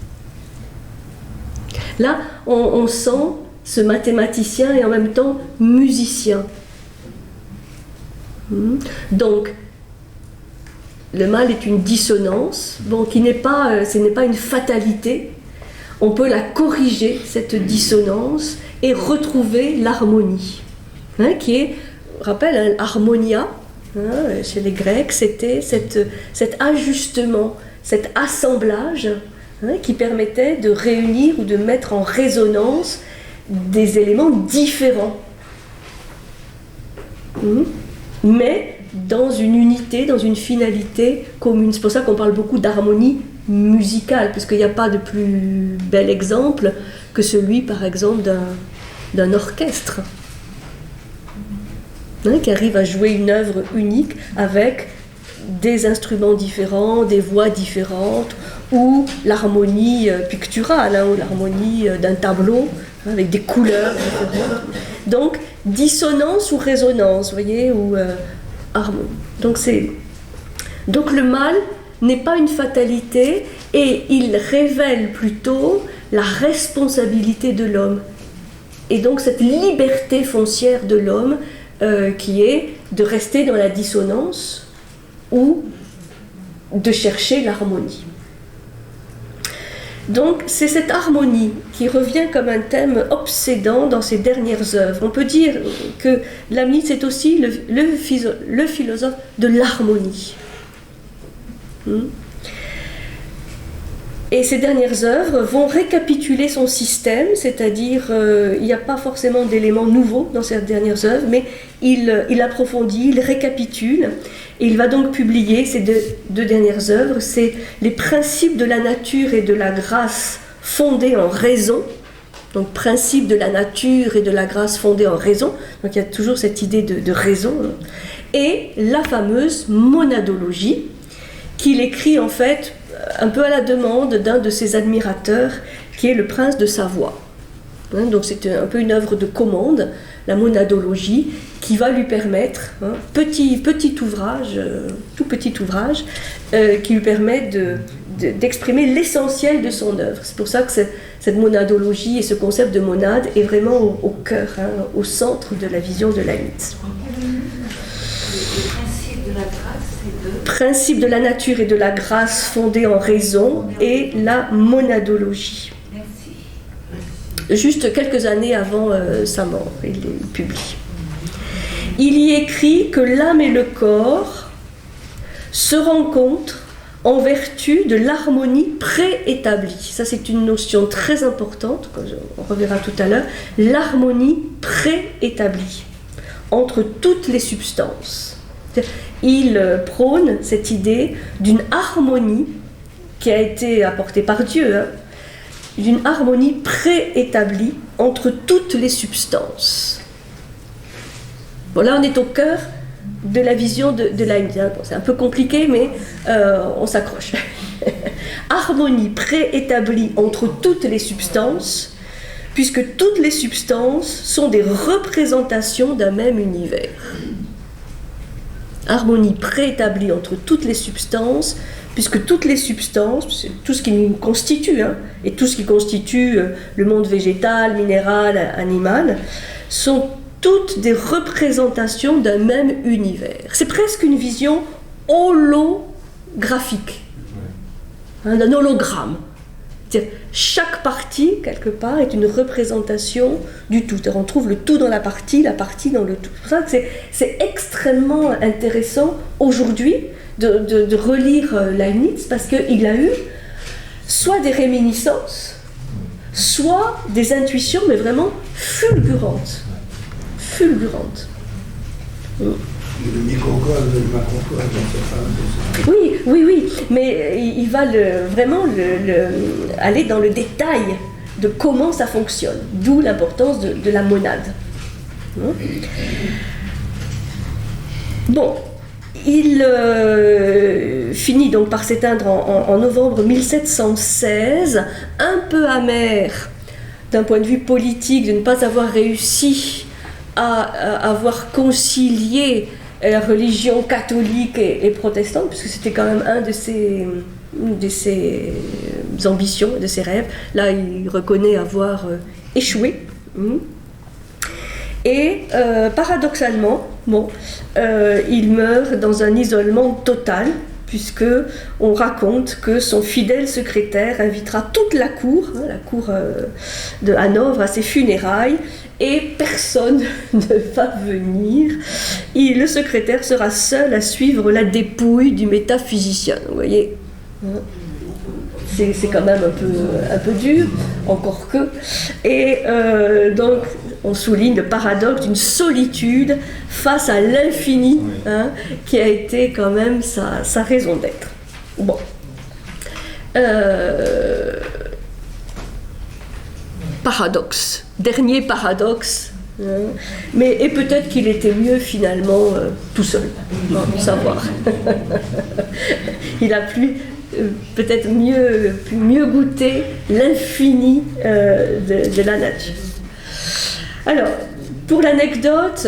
Là, on sent ce mathématicien et en même temps musicien. Donc, le mal est une dissonance, bon, ce n'est pas une fatalité. On peut la corriger, cette dissonance, et retrouver l'harmonie, qui est, je rappelle, harmonia, chez les Grecs, c'était cet ajustement, cet assemblage qui permettait de réunir ou de mettre en résonance des éléments différents. Mais dans une unité, dans une finalité commune. C'est pour ça qu'on parle beaucoup d'harmonie musicale, parce qu'il n'y a pas de plus bel exemple que celui, par exemple, d'un orchestre, qui arrive à jouer une œuvre unique avec des instruments différents, des voix différentes, ou l'harmonie picturale, ou l'harmonie d'un tableau, avec des couleurs différentes. Donc, dissonance ou résonance, vous voyez, ou harmonie. Donc le mal n'est pas une fatalité et il révèle plutôt la responsabilité de l'homme. Et donc cette liberté foncière de l'homme qui est de rester dans la dissonance ou de chercher l'harmonie. Donc c'est cette harmonie qui revient comme un thème obsédant dans ses dernières œuvres. On peut dire que Leibniz est aussi le philosophe de l'harmonie. Et ses dernières œuvres vont récapituler son système, c'est-à-dire il n'y a pas forcément d'éléments nouveaux dans ses dernières œuvres, mais il approfondit, il récapitule. Et il va donc publier ces deux dernières œuvres, c'est les principes de la nature et de la grâce fondés en raison. Donc principes de la nature et de la grâce fondés en raison. Donc il y a toujours cette idée de raison. Et la fameuse monadologie, qu'il écrit en fait un peu à la demande d'un de ses admirateurs, qui est le prince de Savoie. Donc c'est un peu une œuvre de commande, la monadologie, qui va lui permettre, petit ouvrage, tout petit ouvrage, qui lui permet d'exprimer l'essentiel de son œuvre. C'est pour ça que cette monadologie et ce concept de monade est vraiment au cœur, au centre de la vision de Leibniz. Principe de la nature et de la grâce fondés en raison et la monadologie. Juste quelques années avant sa mort, il publie. Il y écrit que l'âme et le corps se rencontrent en vertu de l'harmonie préétablie. Ça, c'est une notion très importante, on reverra tout à l'heure. L'harmonie préétablie entre toutes les substances. Il prône cette idée d'une harmonie qui a été apportée par Dieu, d'une harmonie préétablie entre toutes les substances. Bon, là, on est au cœur de la vision de Leibniz. Bon, c'est un peu compliqué, mais on s'accroche. Harmonie préétablie entre toutes les substances, puisque toutes les substances sont des représentations d'un même univers. Harmonie préétablie entre toutes les substances, puisque toutes les substances, tout ce qui nous constitue, et tout ce qui constitue le monde végétal, minéral, animal, sont toutes des représentations d'un même univers. C'est presque une vision holographique, d'un hologramme. C'est-à-dire, chaque partie, quelque part, est une représentation du tout. On trouve le tout dans la partie dans le tout. C'est pour ça que c'est extrêmement intéressant aujourd'hui de relire Leibniz, parce qu'il a eu soit des réminiscences, soit des intuitions, mais vraiment fulgurantes. Fulgurantes. Le microcosme, le macrocosme, Oui, mais il va vraiment aller dans le détail de comment ça fonctionne, d'où l'importance de la monade. Bon, il finit donc par s'éteindre en novembre 1716, un peu amer d'un point de vue politique de ne pas avoir réussi à avoir concilié la religion catholique et protestante, puisque c'était quand même un de ses ambitions, de ses rêves. Là, il reconnaît avoir échoué. Et paradoxalement, il meurt dans un isolement total, puisque on raconte que son fidèle secrétaire invitera toute la cour de Hanovre à ses funérailles, et personne ne va venir. Et le secrétaire sera seul à suivre la dépouille du métaphysicien. Vous voyez, c'est quand même un peu dur, encore que. Et donc, on souligne le paradoxe d'une solitude face à l'infini, qui a été quand même sa raison d'être. Bon. Paradoxe. Dernier paradoxe. Et peut-être qu'il était mieux finalement tout seul, savoir. Il a pu peut-être mieux goûter l'infini de la nature. Alors, pour l'anecdote,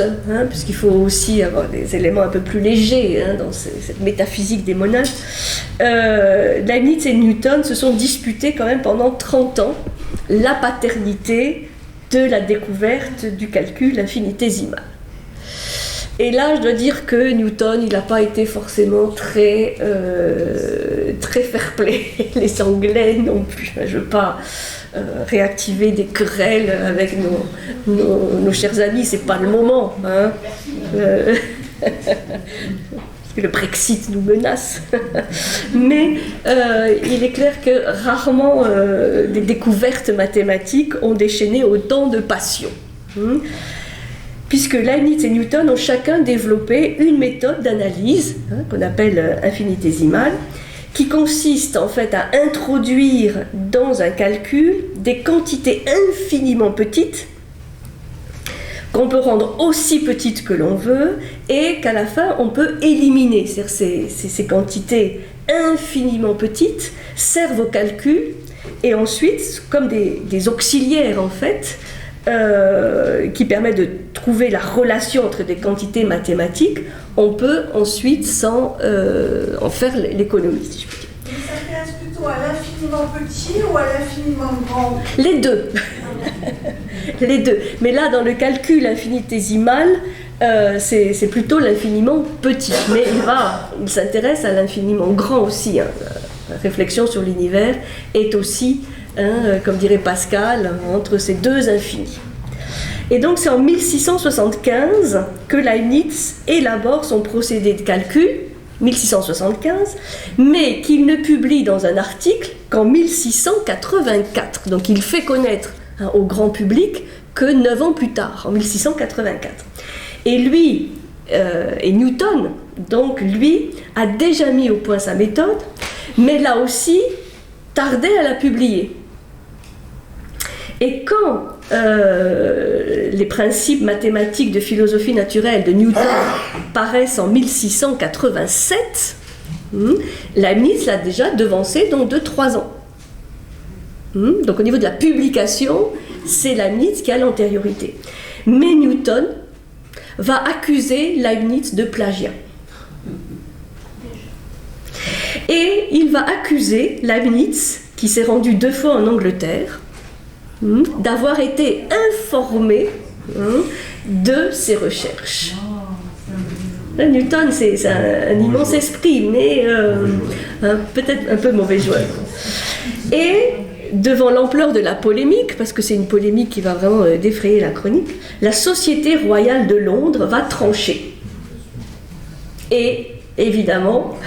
puisqu'il faut aussi avoir des éléments un peu plus légers dans cette métaphysique des monades, Leibniz et Newton se sont disputés quand même pendant 30 ans la paternité de la découverte du calcul infinitésimal. Et là, je dois dire que Newton, il n'a pas été forcément très fair-play. Les Anglais non plus. Je ne veux pas réactiver des querelles avec nos chers amis, c'est pas le moment. Parce que le Brexit nous menace. Mais il est clair que rarement des découvertes mathématiques ont déchaîné autant de passion. Puisque Leibniz et Newton ont chacun développé une méthode d'analyse, qu'on appelle infinitésimale, qui consiste en fait à introduire dans un calcul des quantités infiniment petites, qu'on peut rendre aussi petites que l'on veut, et qu'à la fin on peut éliminer. C'est-à-dire ces quantités infiniment petites servent au calcul, et ensuite, comme des auxiliaires en fait, qui permet de trouver la relation entre des quantités mathématiques, on peut ensuite en faire l'économie, si je peux dire. Ça s'intéresse plutôt à l'infiniment petit ou à l'infiniment grand? Les deux. Les deux. Mais là, dans le calcul infinitésimal, c'est plutôt l'infiniment petit. Mais il s'intéresse à l'infiniment grand aussi. La réflexion sur l'univers est aussi, comme dirait Pascal, entre ces deux infinis. Et donc c'est en 1675 que Leibniz élabore son procédé de calcul, 1675, mais qu'il ne publie dans un article qu'en 1684. Donc il fait connaître au grand public que 9 ans plus tard, en 1684. Et lui, et Newton, donc lui, a déjà mis au point sa méthode, mais là aussi, tardait à la publier. Et quand les principes mathématiques de philosophie naturelle de Newton paraissent en 1687, Leibniz l'a déjà devancé donc de 3 ans. Donc au niveau de la publication, c'est Leibniz qui a l'antériorité. Mais Newton va accuser Leibniz de plagiat. Et il va accuser Leibniz, qui s'est rendu 2 fois en Angleterre, d'avoir été informé de ses recherches. Newton, c'est un immense esprit, mais peut-être un peu mauvais joueur. Et devant l'ampleur de la polémique, parce que c'est une polémique qui va vraiment défrayer la chronique, la Société royale de Londres va trancher. Et évidemment,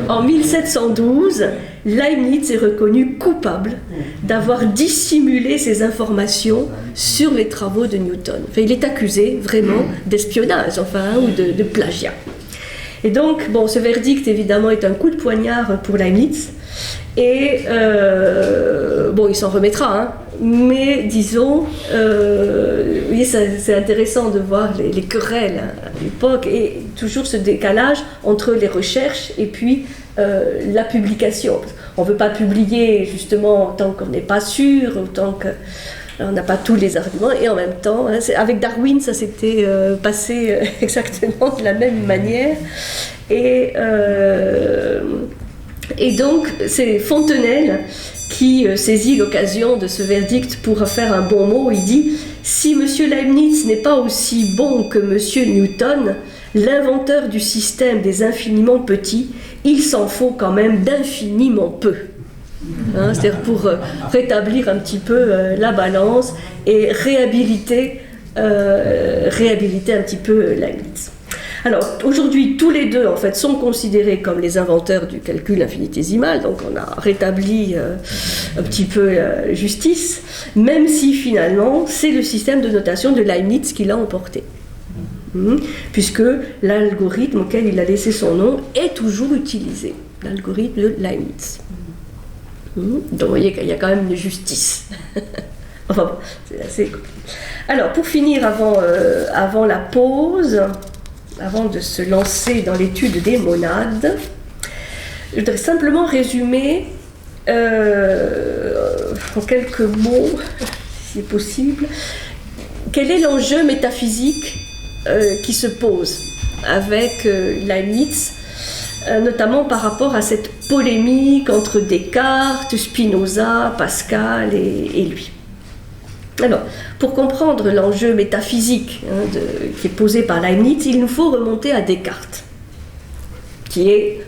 en 1712, Leibniz est reconnu coupable d'avoir dissimulé ses informations sur les travaux de Newton. Enfin, il est accusé vraiment d'espionnage, ou de plagiat. Et donc, ce verdict évidemment est un coup de poignard pour Leibniz. Et il s'en remettra, mais disons, oui, c'est intéressant de voir les querelles à l'époque et toujours ce décalage entre les recherches et puis la publication. On ne veut pas publier justement tant qu'on n'est pas sûr, tant que on n'a pas tous les arguments, et en même temps, hein, avec Darwin, ça s'était passé exactement de la même manière. Et donc, c'est Fontenelle qui saisit l'occasion de ce verdict pour faire un bon mot. Il dit « Si M. Leibniz n'est pas aussi bon que M. Newton, l'inventeur du système des infiniment petits, il s'en faut quand même d'infiniment peu. » Hein, c'est-à-dire pour rétablir un petit peu la balance et réhabiliter un petit peu Leibniz. Alors, aujourd'hui, tous les deux, en fait, sont considérés comme les inventeurs du calcul infinitésimal, donc on a rétabli un petit peu justice, même si, finalement, c'est le système de notation de Leibniz qui l'a emporté. Puisque l'algorithme auquel il a laissé son nom est toujours utilisé, l'algorithme de Leibniz. Donc, vous voyez qu'il y a quand même une justice. Enfin bon, c'est assez... Alors, pour finir, avant la pause... Avant de se lancer dans l'étude des monades, je voudrais simplement résumer en quelques mots, si c'est possible, quel est l'enjeu métaphysique qui se pose avec Leibniz, notamment par rapport à cette polémique entre Descartes, Spinoza, Pascal et lui. Alors, pour comprendre l'enjeu métaphysique qui est posé par Leibniz, il nous faut remonter à Descartes, qui est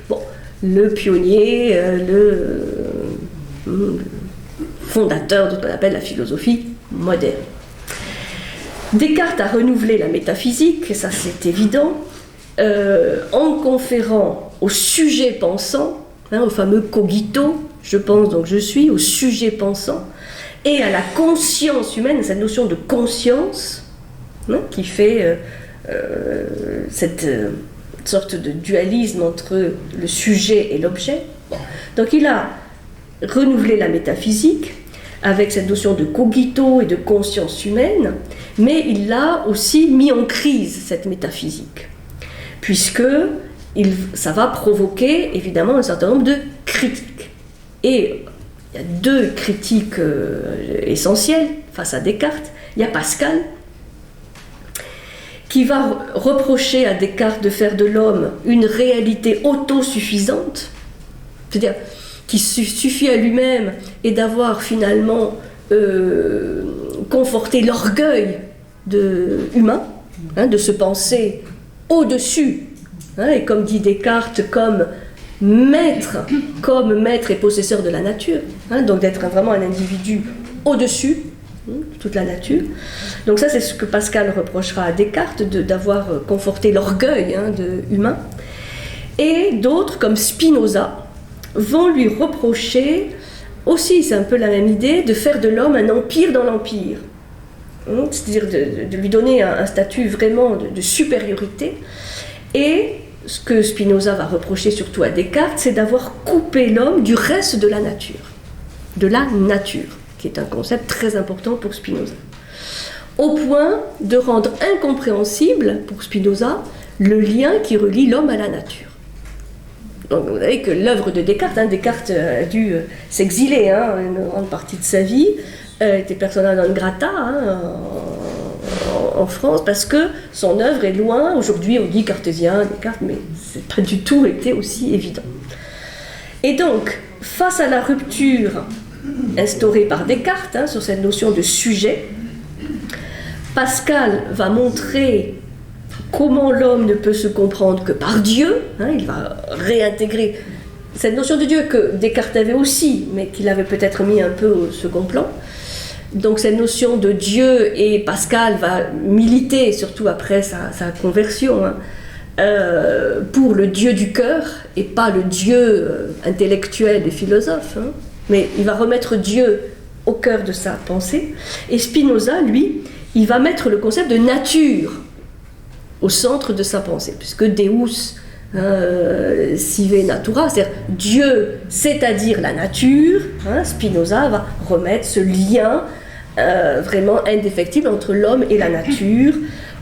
le pionnier, le fondateur de ce qu'on appelle la philosophie moderne. Descartes a renouvelé la métaphysique, et ça c'est évident, en conférant au sujet pensant, au fameux cogito, je pense donc je suis, au sujet pensant, et à la conscience humaine, cette notion de conscience, qui fait cette sorte de dualisme entre le sujet et l'objet. Donc il a renouvelé la métaphysique avec cette notion de cogito et de conscience humaine, mais il l'a aussi mis en crise, cette métaphysique, puisque ça va provoquer évidemment un certain nombre de critiques. Et il y a deux critiques essentielles face à Descartes. Il y a Pascal, qui va reprocher à Descartes de faire de l'homme une réalité autosuffisante, c'est-à-dire qui suffit à lui-même, et d'avoir finalement conforté l'orgueil humain, de se penser au-dessus, et comme dit Descartes, comme maître et possesseur de la nature, donc d'être vraiment un individu au-dessus de toute la nature. Donc ça, c'est ce que Pascal reprochera à Descartes, d'avoir conforté l'orgueil humain. Et d'autres, comme Spinoza, vont lui reprocher aussi, c'est un peu la même idée, de faire de l'homme un empire dans l'empire. C'est-à-dire de lui donner un statut vraiment de supériorité. Et ce que Spinoza va reprocher surtout à Descartes, c'est d'avoir coupé l'homme du reste de la nature, qui est un concept très important pour Spinoza, au point de rendre incompréhensible pour Spinoza le lien qui relie l'homme à la nature. Donc vous savez que l'œuvre de Descartes, Descartes a dû s'exiler une grande partie de sa vie, était persona non grata en France, parce que son œuvre est loin. Aujourd'hui on dit cartésien, Descartes, mais c'est pas du tout été aussi évident. Et donc, face à la rupture instaurée par Descartes sur cette notion de sujet, Pascal va montrer comment l'homme ne peut se comprendre que par Dieu. Il va réintégrer cette notion de Dieu que Descartes avait aussi, mais qu'il avait peut-être mis un peu au second plan. Donc cette notion de Dieu, et Pascal va militer, surtout après sa conversion, pour le Dieu du cœur, et pas le Dieu intellectuel des philosophes, mais il va remettre Dieu au cœur de sa pensée. Et Spinoza, lui, il va mettre le concept de nature au centre de sa pensée, puisque Deus sive natura, c'est-à-dire Dieu, c'est-à-dire la nature. Spinoza va remettre ce lien vraiment indéfectible entre l'homme et la nature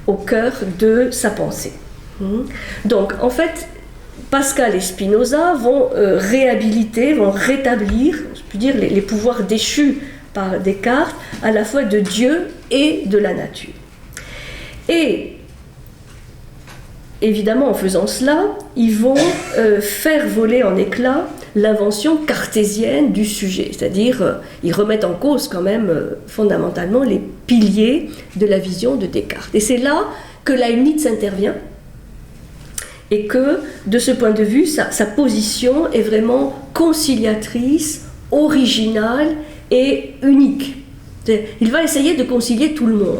au cœur de sa pensée. Donc en fait, Pascal et Spinoza vont réhabiliter, vont rétablir, je puis dire, les pouvoirs déchus par Descartes, à la fois de Dieu et de la nature. Et évidemment, en faisant cela, ils vont faire voler en éclats l'invention cartésienne du sujet, c'est-à-dire ils remettent en cause quand même fondamentalement les piliers de la vision de Descartes. Et c'est là que Leibniz intervient et que, de ce point de vue, sa position est vraiment conciliatrice, originale et unique. Il va essayer de concilier tout le monde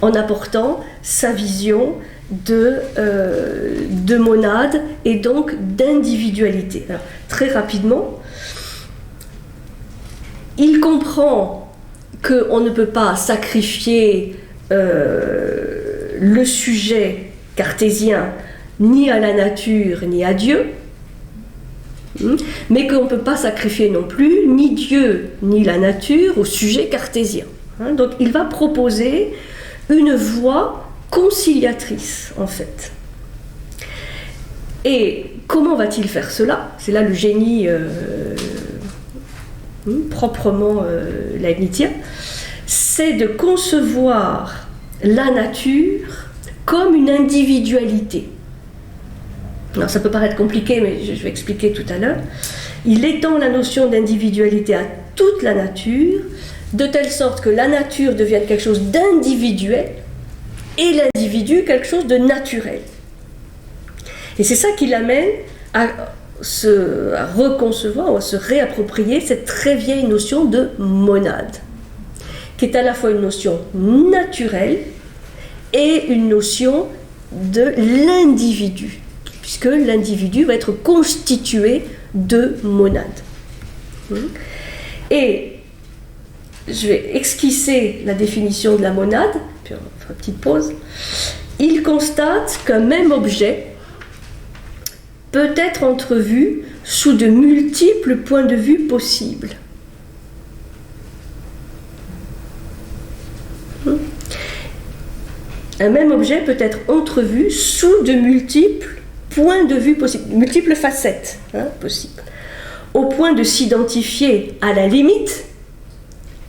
en apportant sa vision de monade et donc d'individualité. Alors, très rapidement, il comprend qu'on ne peut pas sacrifier le sujet cartésien ni à la nature ni à Dieu, mais qu'on ne peut pas sacrifier non plus ni Dieu ni la nature au sujet cartésien. Donc il va proposer une voie conciliatrice, en fait. Et comment va-t-il faire cela? C'est là le génie proprement leibnizien. C'est de concevoir la nature comme une individualité. Alors ça peut paraître compliqué, mais je vais expliquer tout à l'heure. Il étend la notion d'individualité à toute la nature, de telle sorte que la nature devienne quelque chose d'individuel et l'individu quelque chose de naturel. Et c'est ça qui l'amène à reconcevoir ou à se réapproprier cette très vieille notion de monade, qui est à la fois une notion naturelle et une notion de l'individu, puisque l'individu va être constitué de monades. Et je vais esquisser la définition de la monade, puis on fera une petite pause. Il constate qu'un même objet peut être entrevu sous de multiples points de vue possibles. Un même objet peut être entrevu sous de multiples points de vue possibles, multiples facettes possibles, au point de s'identifier à la limite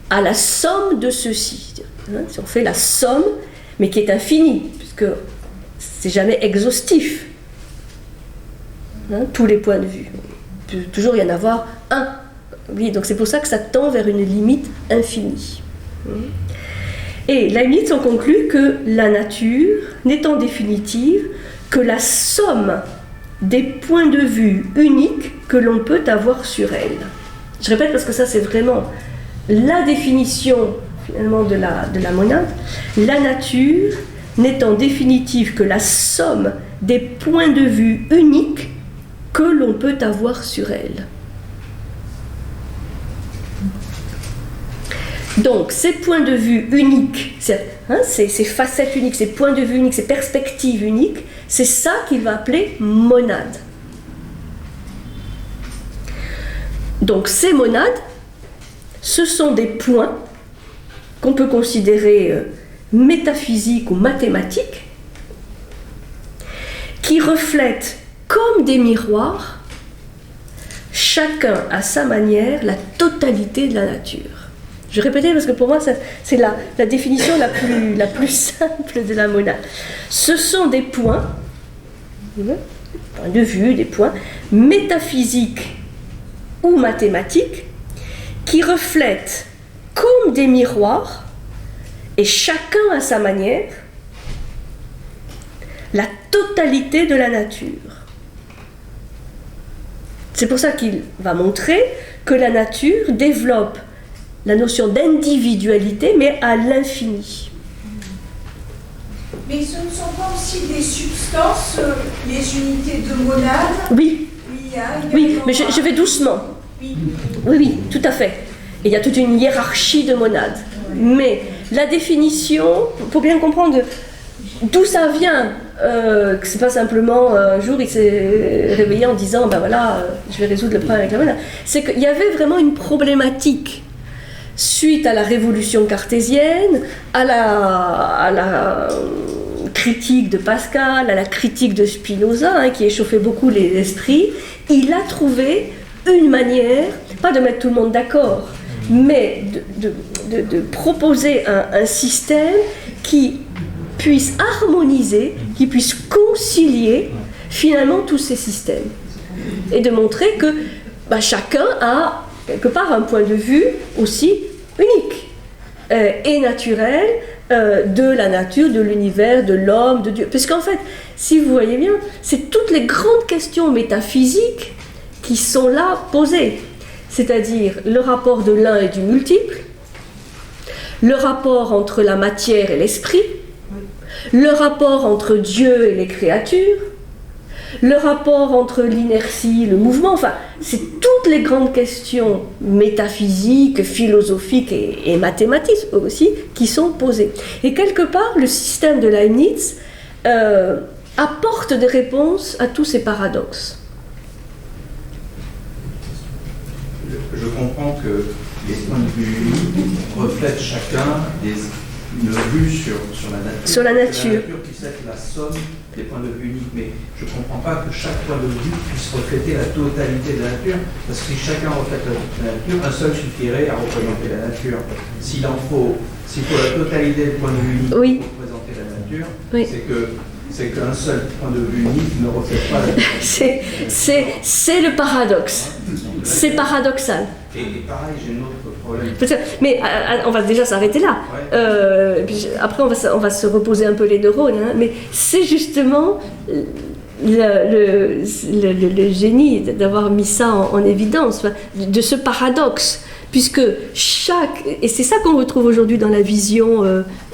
à la somme de ceux-ci. Si on fait la somme, mais qui est infinie, puisque c'est jamais exhaustif, tous les points de vue. Il peut toujours y en avoir un. Oui, donc c'est pour ça que ça tend vers une limite infinie. Et Leibniz en conclut que la nature n'est en définitive que la somme des points de vue uniques que l'on peut avoir sur elle. Je répète parce que ça c'est vraiment la définition finalement de la monade. La nature n'est en définitive que la somme des points de vue uniques que l'on peut avoir sur elle. Donc ces points de vue uniques, ces facettes uniques, ces points de vue uniques, ces perspectives uniques, c'est ça qu'il va appeler monade. Donc ces monades, ce sont des points qu'on peut considérer métaphysiques ou mathématiques, qui reflètent comme des miroirs, chacun à sa manière, la totalité de la nature. Je répétais parce que pour moi, c'est la définition la plus simple de la monade. Ce sont des points, de vue, des points métaphysiques ou mathématiques qui reflètent comme des miroirs, et chacun à sa manière, la totalité de la nature. C'est pour ça qu'il va montrer que la nature développe la notion d'individualité, mais à l'infini. Mais ce ne sont pas aussi des substances, les unités de monade? Oui, oui, mais je vais doucement. Oui, tout à fait. Et il y a toute une hiérarchie de monades. Mais la définition, pour bien comprendre d'où ça vient, que c'est pas simplement un jour il s'est réveillé en disant ben voilà, je vais résoudre le problème avec la monade, c'est qu'il y avait vraiment une problématique suite à la révolution cartésienne, à la critique de Pascal, à la critique de Spinoza, qui échauffait beaucoup les esprits. Il a trouvé une manière, pas de mettre tout le monde d'accord, mais de proposer un système qui puisse harmoniser, qui puisse concilier finalement tous ces systèmes. Et de montrer que chacun a quelque part un point de vue aussi unique et naturel de la nature, de l'univers, de l'homme, de Dieu. Puisqu'en fait, si vous voyez bien, c'est toutes les grandes questions métaphysiques qui sont là posées. C'est-à-dire le rapport de l'un et du multiple, le rapport entre la matière et l'esprit, le rapport entre Dieu et les créatures, le rapport entre l'inertie et le mouvement, enfin, c'est toutes les grandes questions métaphysiques, philosophiques et mathématiques aussi qui sont posées. Et quelque part, le système de Leibniz apporte des réponses à tous ces paradoxes. Je comprends que les points de vue reflètent chacun une vue sur la nature. Sur la nature. La nature puisse être la somme des points de vue uniques, mais je ne comprends pas que chaque point de vue puisse refléter la totalité de la nature, parce que si chacun reflète la nature, un seul suffirait à représenter la nature. S'il faut la totalité des points de vue uniques pour représenter la nature, c'est qu'un seul point de vue unique ne reflète pas la nature. C'est le paradoxe. C'est paradoxal. Et pareil, j'ai un autre problème. Mais on va déjà s'arrêter là. Après, on va se reposer un peu les neurones. Mais c'est justement le génie d'avoir mis ça en évidence, de ce paradoxe. Puisque et c'est ça qu'on retrouve aujourd'hui dans la vision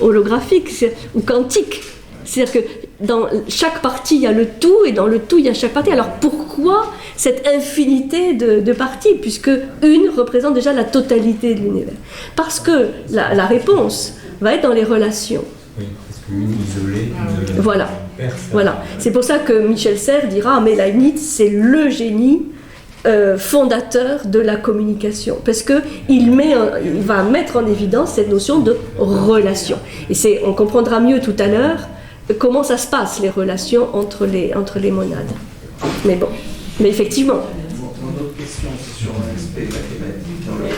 holographique ou quantique. C'est-à-dire que dans chaque partie, il y a le tout, et dans le tout, il y a chaque partie. Alors pourquoi cette infinité de parties, puisque une représente déjà la totalité de l'univers? Parce que la réponse va être dans les relations. Oui, parce qu'une isolée ne voilà. personne. Voilà. C'est pour ça que Michel Serres dira, mais Leibniz, c'est le génie fondateur de la communication, parce qu'il va mettre en évidence cette notion de relation. Et on comprendra mieux tout à l'heure comment ça se passe, les relations entre les monades. Mais bon, effectivement. Mon autre question, c'est sur un aspect mathématique. Dans le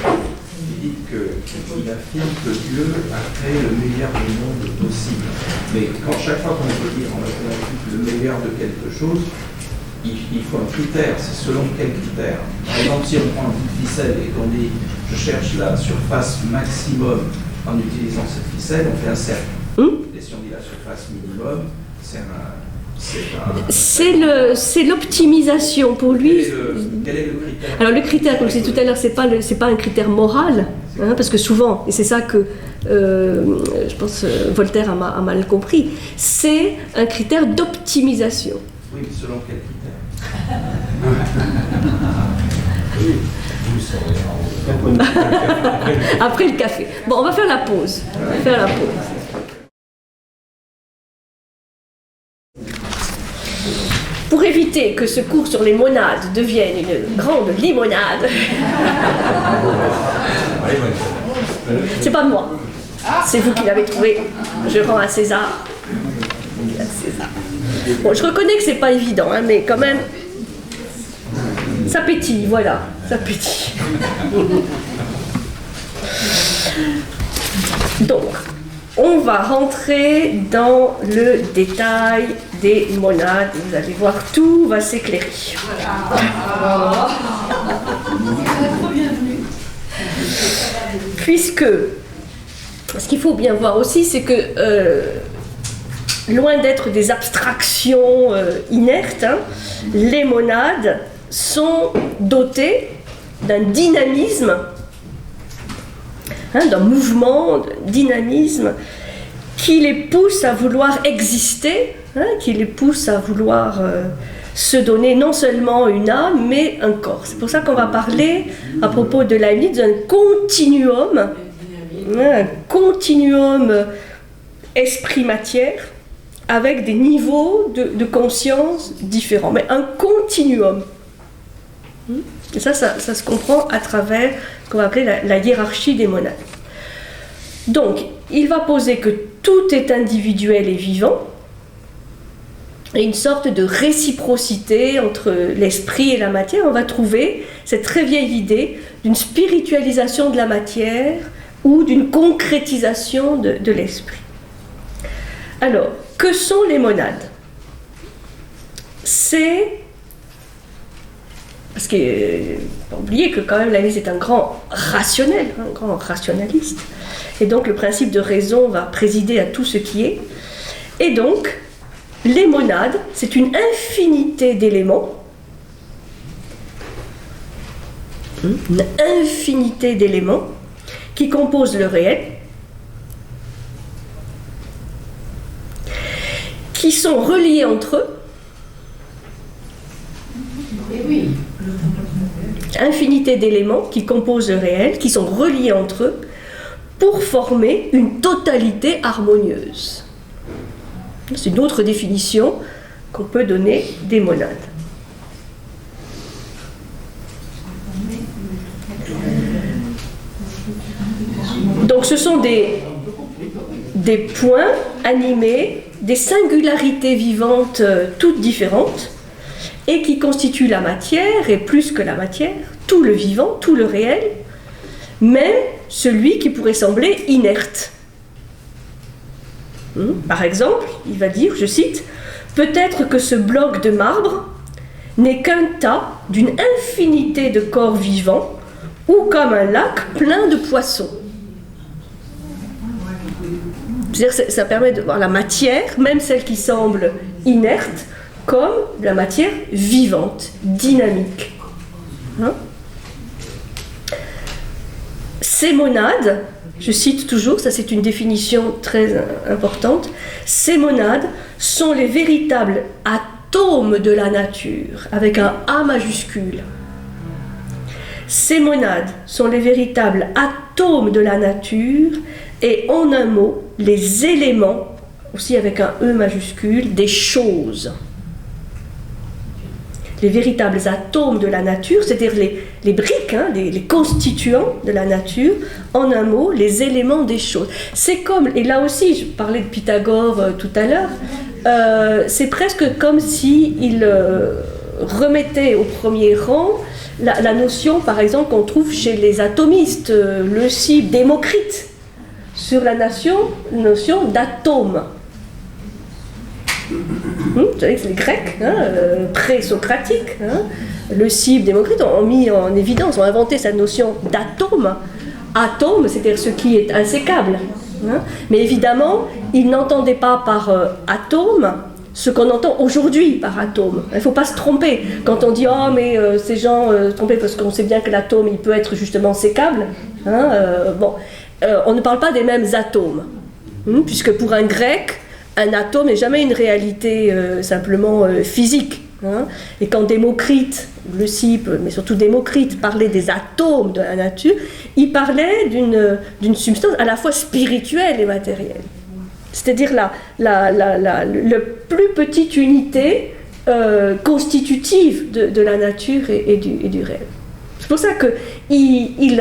il dit qu'il affirme que Dieu a créé le meilleur du monde possible. Mais chaque fois qu'on peut dire en mathématiques le meilleur de quelque chose, il faut un critère. C'est selon quel critère? Par exemple, si on prend une ficelle et qu'on dit je cherche la surface maximum en utilisant cette ficelle, on fait un cercle. Et si on dit la surface minimum, c'est l'optimisation pour lui. Quel est le critère? Alors le critère, comme je disais tout à l'heure, c'est pas un critère moral, parce que souvent, et c'est ça que je pense Voltaire a mal compris, c'est un critère d'optimisation. Oui, mais selon quel critère? Vous le saurez après le café. Bon, on va faire la pause. Pour éviter que ce cours sur les monades devienne une grande limonade, c'est pas de moi, c'est vous qui l'avez trouvé. Je rends à César. Bon, je reconnais que c'est pas évident, mais quand même, ça pétille, voilà, ça pétille. Donc, on va rentrer dans le détail des monades. Vous allez voir, tout va s'éclairer. Puisque, ce qu'il faut bien voir aussi, c'est que, loin d'être des abstractions inertes, les monades sont dotées d'un dynamisme, d'un mouvement, d'un dynamisme qui les pousse à vouloir exister, qui les pousse à vouloir se donner non seulement une âme, mais un corps. C'est pour ça qu'on va parler, à propos de Leibniz, d'un continuum esprit-matière, avec des niveaux de conscience différents, mais un continuum. Et ça se comprend à travers ce qu'on va appeler la hiérarchie des monades. Donc, il va poser que tout est individuel et vivant, et une sorte de réciprocité entre l'esprit et la matière, on va trouver cette très vieille idée d'une spiritualisation de la matière ou d'une concrétisation de l'esprit. Alors, que sont les monades? C'est... Parce qu'il ne faut pas oublier que quand même l'analyse est un grand rationnel, un grand rationaliste. Et donc le principe de raison va présider à tout ce qui est. Et donc, les monades, c'est une infinité d'éléments. Une infinité d'éléments qui composent le réel, qui sont reliés entre eux. Infinité d'éléments qui composent le réel, qui sont reliés entre eux pour former une totalité harmonieuse. C'est une autre définition qu'on peut donner des monades. Donc ce sont des points animés, des singularités vivantes toutes différentes, et qui constitue la matière, et plus que la matière, tout le vivant, tout le réel, même celui qui pourrait sembler inerte. Par exemple, il va dire, je cite, « Peut-être que ce bloc de marbre n'est qu'un tas d'une infinité de corps vivants, ou comme un lac plein de poissons. » C'est-à-dire, ça permet de voir la matière, même celle qui semble inerte, comme la matière vivante, dynamique. Ces monades, je cite toujours, ça c'est une définition très importante, ces monades sont les véritables atomes de la nature, avec un A majuscule. Ces monades sont les véritables atomes de la nature et en un mot, les éléments, aussi avec un E majuscule, des choses. Les véritables atomes de la nature, c'est-à-dire les briques, les constituants de la nature, en un mot, les éléments des choses. C'est comme, et là aussi, je parlais de Pythagore tout à l'heure, c'est presque comme s'il remettait au premier rang la notion, par exemple, qu'on trouve chez les atomistes, Leucippe, Démocrite, sur la notion d'atome. Vous savez que c'est les Grecs, pré-socratiques, Leucippe, Démocrite ont mis en évidence, ont inventé cette notion d'atome. Atome, c'est-à-dire ce qui est insécable. Mais évidemment, ils n'entendaient pas par atome ce qu'on entend aujourd'hui par atome. Il ne faut pas se tromper. Quand on dit « Oh, mais ces gens trompés parce qu'on sait bien que l'atome, il peut être justement sécable. » On ne parle pas des mêmes atomes. Puisque pour un grec, un atome n'est jamais une réalité simplement physique. Et quand Démocrite, Leucippe, mais surtout Démocrite, parlait des atomes de la nature, il parlait d'une substance à la fois spirituelle et matérielle. C'est-à-dire la plus petite unité constitutive de la nature et du réel. C'est pour ça qu'il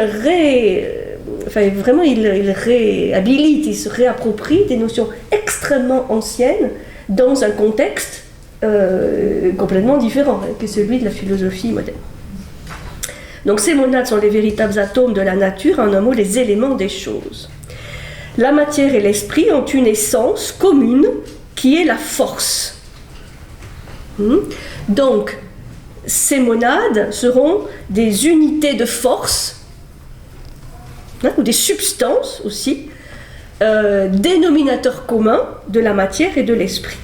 réhabilite, il se réapproprie des notions extrêmement anciennes dans un contexte complètement différent que celui de la philosophie moderne. Donc ces monades sont les véritables atomes de la nature, en un mot, les éléments des choses. La matière et l'esprit ont une essence commune qui est la force. Donc, ces monades seront des unités de force, ou des substances aussi, dénominateurs communs de la matière et de l'esprit.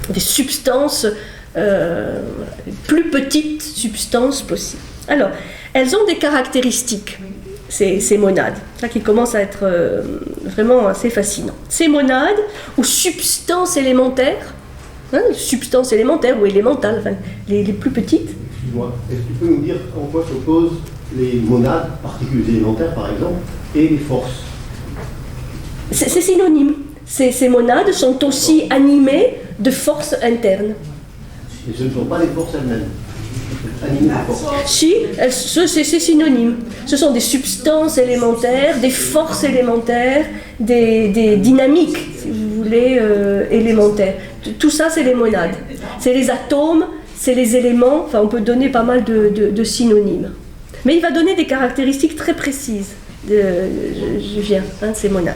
Des substances, plus petites substances possibles. Alors, elles ont des caractéristiques, ces monades, ça qui commence à être vraiment assez fascinant. Ces monades, ou substances élémentaires, substances élémentaires ou élémentales, enfin, les plus petites. Excuse-moi, est-ce que tu peux nous dire en quoi s'opposent les monades, particules élémentaires par exemple, et les forces? C'est synonyme. Ces monades sont aussi animées de forces internes. Et ce ne sont pas les forces elles-mêmes. Animées de forces. Si, c'est synonyme. Ce sont des substances élémentaires, des forces élémentaires, des dynamiques, si vous voulez. appelés élémentaires. Tout ça, c'est les monades. C'est les atomes, c'est les éléments, enfin on peut donner pas mal de synonymes. Mais il va donner des caractéristiques très précises, je viens, ces monades.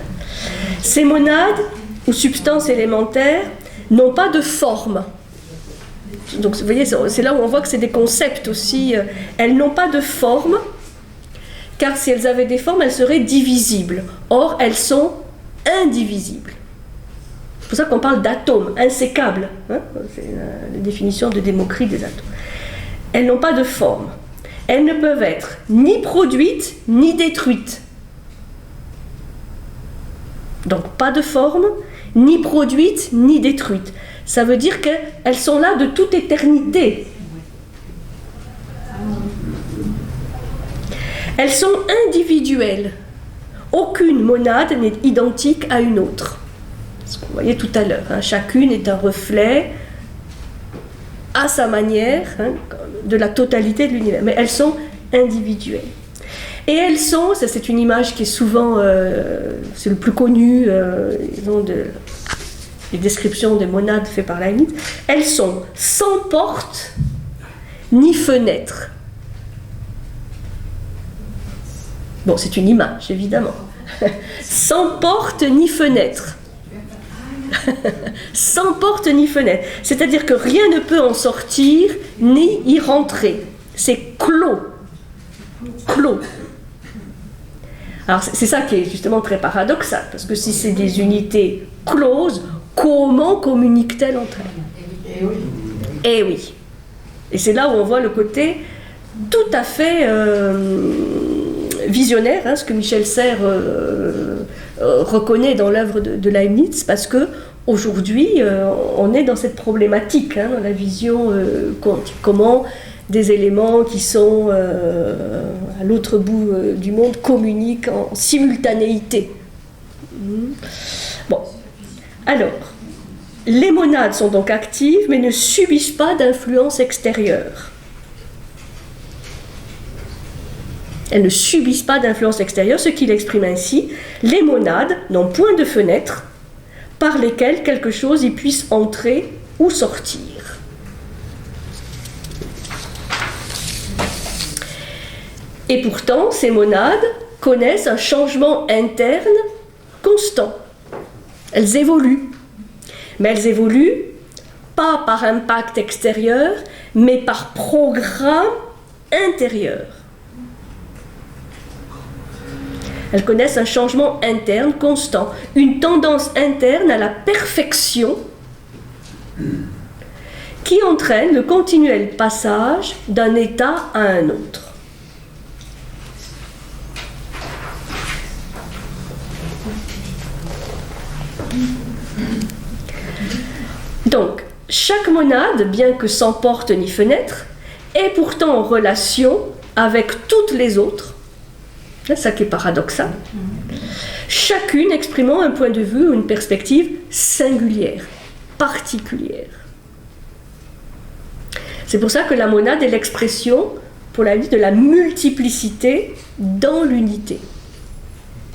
Ces monades, ou substances élémentaires, n'ont pas de forme. Donc vous voyez, c'est là où on voit que c'est des concepts aussi. Elles n'ont pas de forme, car si elles avaient des formes, elles seraient divisibles. Or, elles sont indivisibles. C'est pour ça qu'on parle d'atomes, insécables. C'est la définition de Démocrite des atomes. Elles n'ont pas de forme. Elles ne peuvent être ni produites, ni détruites. Donc, pas de forme, ni produites, ni détruites. Ça veut dire qu'elles sont là de toute éternité. Elles sont individuelles. Aucune monade n'est identique à une autre. Ce qu'on voyait tout à l'heure. Chacune est un reflet, à sa manière, de la totalité de l'univers. Mais elles sont individuelles. Et elles sont, ça c'est une image qui est souvent, c'est le plus connu, les descriptions des monades faites par Leibniz, elles sont sans porte ni fenêtre. Bon, c'est une image, évidemment. Sans porte ni fenêtre. Sans porte ni fenêtre. C'est-à-dire que rien ne peut en sortir ni y rentrer. C'est clos. Clos. Alors c'est ça qui est justement très paradoxal, parce que si c'est des unités closes, comment communiquent-elles entre elles ? Eh oui. Et c'est là où on voit le côté tout à fait visionnaire, ce que Michel Serres reconnaît dans l'œuvre de Leibniz, parce que aujourd'hui on est dans cette problématique, dans la vision quantique. Comment des éléments qui sont à l'autre bout du monde communiquent en simultanéité. Bon, alors, les monades sont donc actives, mais ne subissent pas d'influence extérieure. Elles ne subissent pas d'influence extérieure, ce qui l'exprime ainsi. Les monades n'ont point de fenêtre par lesquelles quelque chose y puisse entrer ou sortir. Et pourtant, ces monades connaissent un changement interne constant. Elles évoluent. Mais elles évoluent pas par impact extérieur, mais par programme intérieur. Elles connaissent un changement interne constant, une tendance interne à la perfection qui entraîne le continuel passage d'un état à un autre. Donc, chaque monade, bien que sans porte ni fenêtre, est pourtant en relation avec toutes les autres. C'est ça qui est paradoxal. Chacune exprimant un point de vue ou une perspective singulière, particulière. C'est pour ça que la monade est l'expression, pour la vie, de la multiplicité dans l'unité.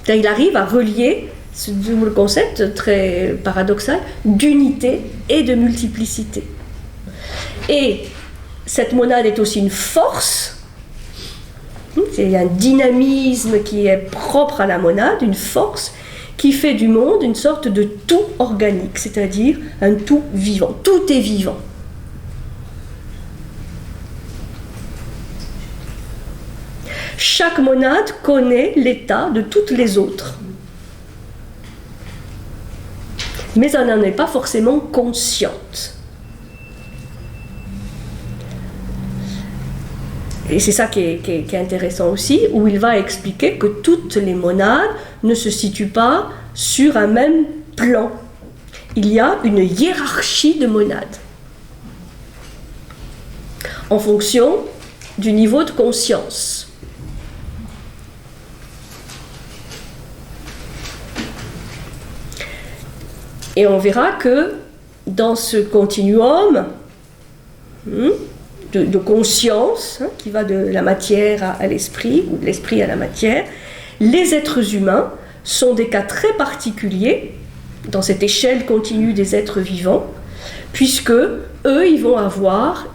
Il arrive à relier ce double concept très paradoxal d'unité et de multiplicité. Et cette monade est aussi une force. Il y a un dynamisme qui est propre à la monade, une force qui fait du monde une sorte de tout organique, c'est-à-dire un tout vivant. Tout est vivant. Chaque monade connaît l'état de toutes les autres. Mais elle n'en est pas forcément consciente. Et c'est ça qui est intéressant aussi, où il va expliquer que toutes les monades ne se situent pas sur un même plan. Il y a une hiérarchie de monades, en fonction du niveau de conscience. Et on verra que dans ce continuum de conscience, qui va de la matière à l'esprit, ou de l'esprit à la matière, les êtres humains sont des cas très particuliers dans cette échelle continue des êtres vivants, puisque eux, ils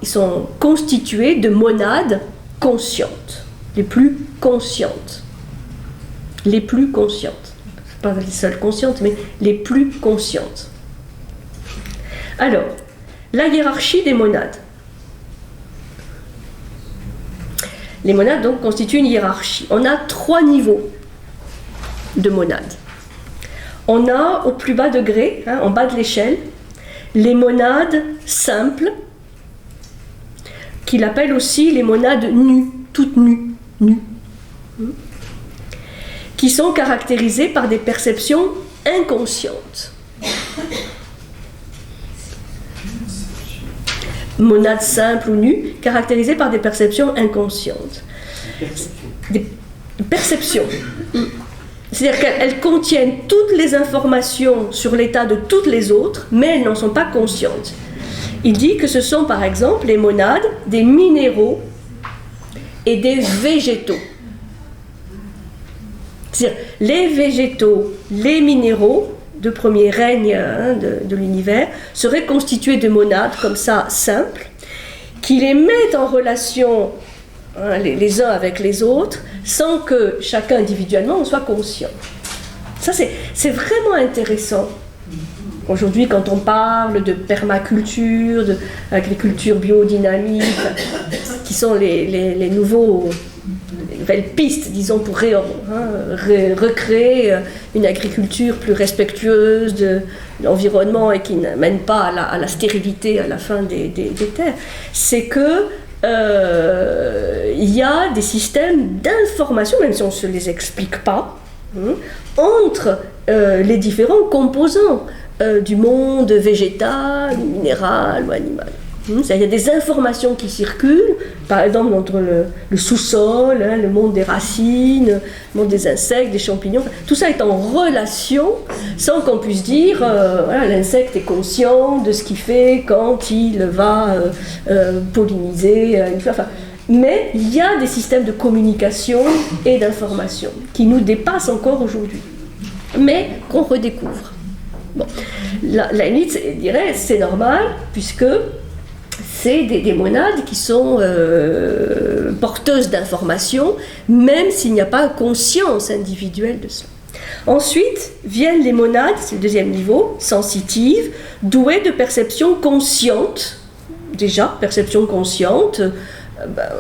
sont constitués de monades conscientes, les plus conscientes. Les plus conscientes. Pas les seules conscientes, mais les plus conscientes. Alors, la hiérarchie des monades. Les monades, donc, constituent une hiérarchie. On a 3 niveaux de monades. On a, au plus bas degré, en bas de l'échelle, les monades simples, qu'il appelle aussi les monades nues, toutes nues, qui sont caractérisées par des perceptions inconscientes. Monades simples ou nues, caractérisées par des perceptions inconscientes. Des perceptions. C'est-à-dire qu'elles contiennent toutes les informations sur l'état de toutes les autres, mais elles n'en sont pas conscientes. Il dit que ce sont par exemple les monades des minéraux et des végétaux. C'est-à-dire les végétaux, les minéraux de premier règne de l'univers seraient constitués de monades comme ça simples, qui les mettent en relation les uns avec les autres, sans que chacun individuellement en soit conscient. Ça, c'est vraiment intéressant. Aujourd'hui, quand on parle de permaculture, d'agriculture biodynamique, qui sont les nouvelles pistes, disons, pour recréer une agriculture plus respectueuse de l'environnement et qui n'amène pas à la stérilité à la fin des terres, c'est que il y a des systèmes d'information, même si on ne se les explique pas, entre les différents composants du monde végétal, minéral ou animal. Il y a des informations qui circulent, par exemple entre le sous-sol, le monde des racines, le monde des insectes, des champignons. Tout ça est en relation, sans qu'on puisse dire l'insecte est conscient de ce qu'il fait quand il va polliniser une fleur. Mais il y a des systèmes de communication et d'information qui nous dépassent encore aujourd'hui, mais qu'on redécouvre. Bon. La limite dirait c'est normal, puisque c'est des monades qui sont porteuses d'informations, même s'il n'y a pas conscience individuelle de cela. Ensuite viennent les monades, c'est le deuxième niveau, sensitives, douées de perception consciente, déjà, perception consciente,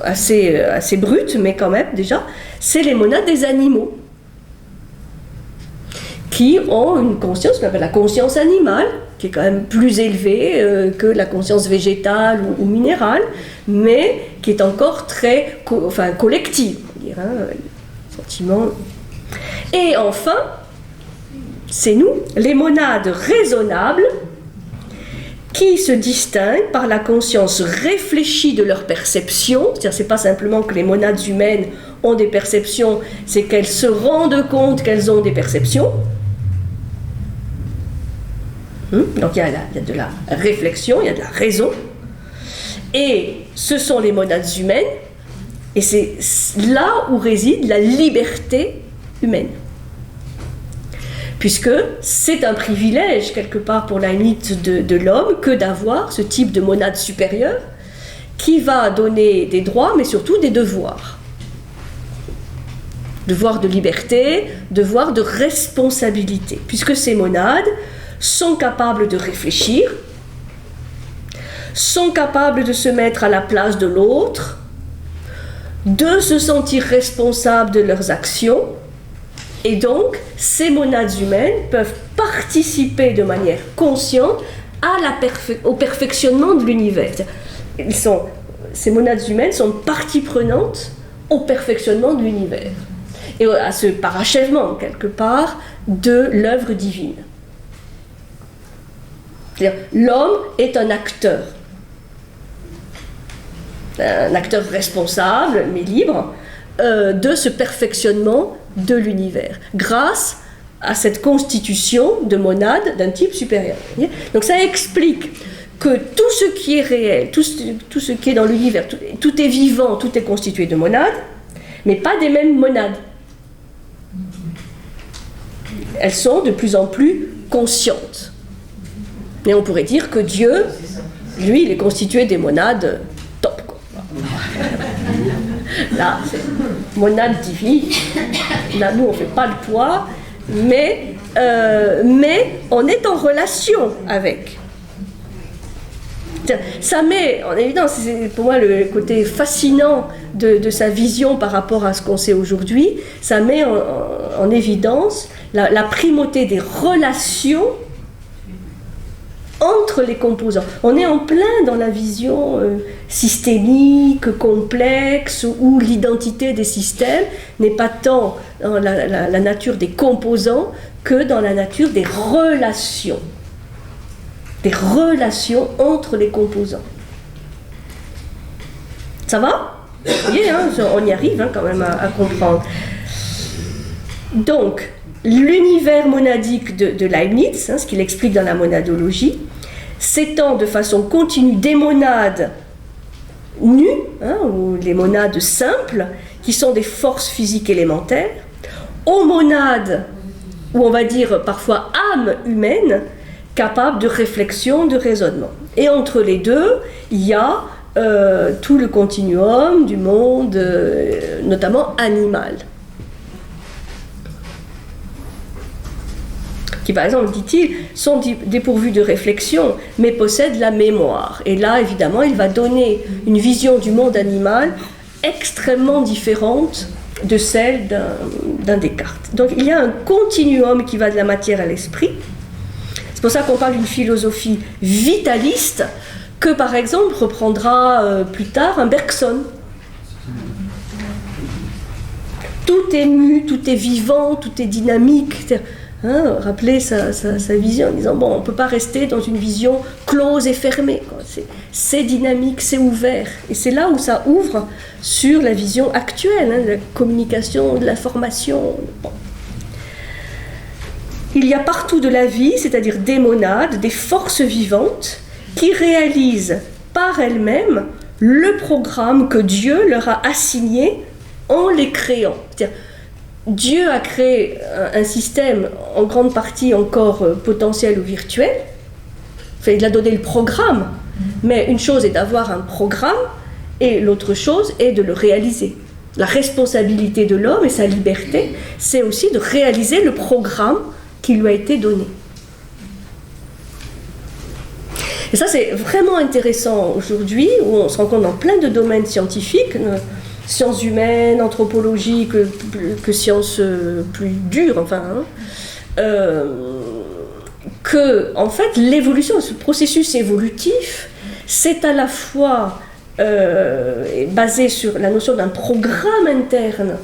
assez brute, mais quand même déjà, c'est les monades des animaux, qui ont une conscience qu'on appelle la conscience animale, qui est quand même plus élevée que la conscience végétale ou minérale, mais qui est encore très collective, on dirait, sentiment. Et enfin, c'est nous, les monades raisonnables, qui se distinguent par la conscience réfléchie de leur perception, c'est-à-dire c'est pas simplement que les monades humaines ont des perceptions, c'est qu'elles se rendent compte qu'elles ont des perceptions. Donc il y a de la réflexion, il y a de la raison, et ce sont les monades humaines, et c'est là où réside la liberté humaine. Puisque c'est un privilège, quelque part, pour la limite de l'homme, que d'avoir ce type de monade supérieure qui va donner des droits, mais surtout des devoirs. Devoir de liberté, devoir de responsabilité. Puisque ces monades sont capables de réfléchir, sont capables de se mettre à la place de l'autre, de se sentir responsables de leurs actions. Et donc, ces monades humaines peuvent participer de manière consciente au perfectionnement de l'univers. Ces monades humaines sont partie prenante au perfectionnement de l'univers et à ce parachèvement, quelque part, de l'œuvre divine. C'est-à-dire, l'homme est un acteur responsable, mais libre, de ce perfectionnement de l'univers, grâce à cette constitution de monades d'un type supérieur. Donc ça explique que tout ce qui est réel, tout ce qui est dans l'univers, tout est vivant, tout est constitué de monades, mais pas des mêmes monades. Elles sont de plus en plus conscientes. Mais on pourrait dire que Dieu, lui, il est constitué des monades top, quoi. Là, c'est monade divine. Là, nous, on ne fait pas le poids, mais on est en relation avec. Ça met en évidence, c'est pour moi le côté fascinant de sa vision par rapport à ce qu'on sait aujourd'hui, ça met en évidence la primauté des relations entre les composants. On est en plein dans la vision systémique, complexe, où l'identité des systèmes n'est pas tant dans la nature des composants que dans la nature des relations. Des relations entre les composants. Ça va ? Vous voyez, hein, on y arrive quand même à comprendre. Donc, l'univers monadique de Leibniz, ce qu'il explique dans la monadologie, s'étend de façon continue des monades nues, ou les monades simples, qui sont des forces physiques élémentaires, aux monades, ou on va dire parfois âme humaine, capable de réflexion, de raisonnement. Et entre les deux, il y a tout le continuum du monde, notamment animal. Qui, par exemple, dit-il, sont dépourvus de réflexion, mais possèdent la mémoire. Et là, évidemment, il va donner une vision du monde animal extrêmement différente de celle d'un Descartes. Donc, il y a un continuum qui va de la matière à l'esprit. C'est pour ça qu'on parle d'une philosophie vitaliste que, par exemple, reprendra plus tard un Bergson. Tout est mu, tout est vivant, tout est dynamique. Rappelez sa vision en disant, bon, on ne peut pas rester dans une vision close et fermée. C'est dynamique, c'est ouvert. Et c'est là où ça ouvre sur la vision actuelle, de la communication, de l'information. Bon. Il y a partout de la vie, c'est-à-dire des monades, des forces vivantes qui réalisent par elles-mêmes le programme que Dieu leur a assigné en les créant. C'est-à-dire, Dieu a créé un système en grande partie encore potentiel ou virtuel. Enfin, il a donné le programme, mais une chose est d'avoir un programme et l'autre chose est de le réaliser. La responsabilité de l'homme et sa liberté, c'est aussi de réaliser le programme qui lui a été donné. Et ça, c'est vraiment intéressant aujourd'hui, où on se rend compte dans plein de domaines scientifiques, sciences humaines, anthropologie, que sciences plus dures, enfin, que, en fait, l'évolution, ce processus évolutif, c'est à la fois basé sur la notion d'un programme interne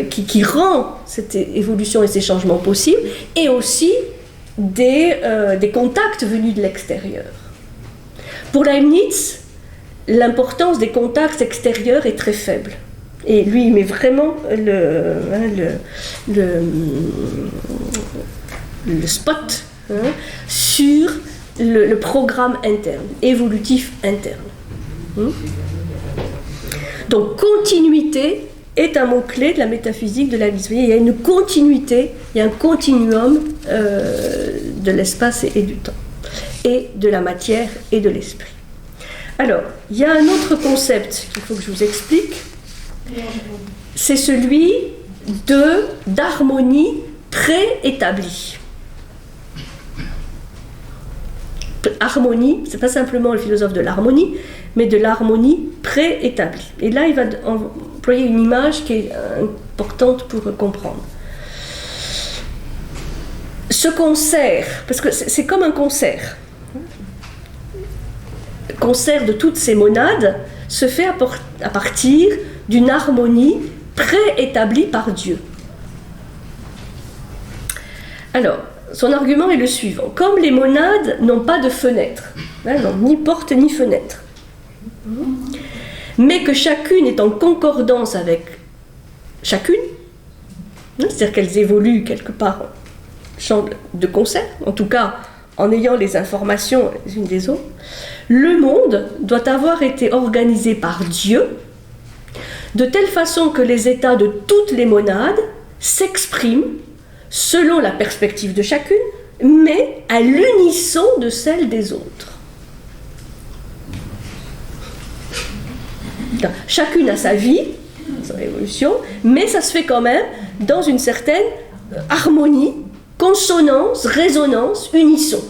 qui rend cette évolution et ces changements possibles, et aussi des contacts venus de l'extérieur. Pour Leibniz, l'importance des contacts extérieurs est très faible. Et lui, il met vraiment le spot sur le programme interne, évolutif interne. Donc, continuité est un mot-clé de la métaphysique de Leibniz. Il y a une continuité, il y a un continuum de l'espace et du temps, et de la matière et de l'esprit. Alors, il y a un autre concept qu'il faut que je vous explique, c'est celui d'harmonie préétablie. Harmonie, c'est pas simplement le philosophe de l'harmonie, mais de l'harmonie préétablie. Et là, il va employer une image qui est importante pour comprendre. Ce concert, parce que c'est comme un concert. Le concert de toutes ces monades se fait à partir d'une harmonie préétablie par Dieu. Alors, son argument est le suivant. Comme les monades n'ont pas de fenêtre, n'ont ni porte ni fenêtre, mais que chacune est en concordance avec chacune, c'est-à-dire qu'elles évoluent quelque part en champ de concert, en tout cas en ayant les informations les unes des autres, le monde doit avoir été organisé par Dieu de telle façon que les états de toutes les monades s'expriment selon la perspective de chacune, mais à l'unisson de celle des autres. Chacune a sa vie, son évolution, mais ça se fait quand même dans une certaine harmonie, consonance, résonance, unisson.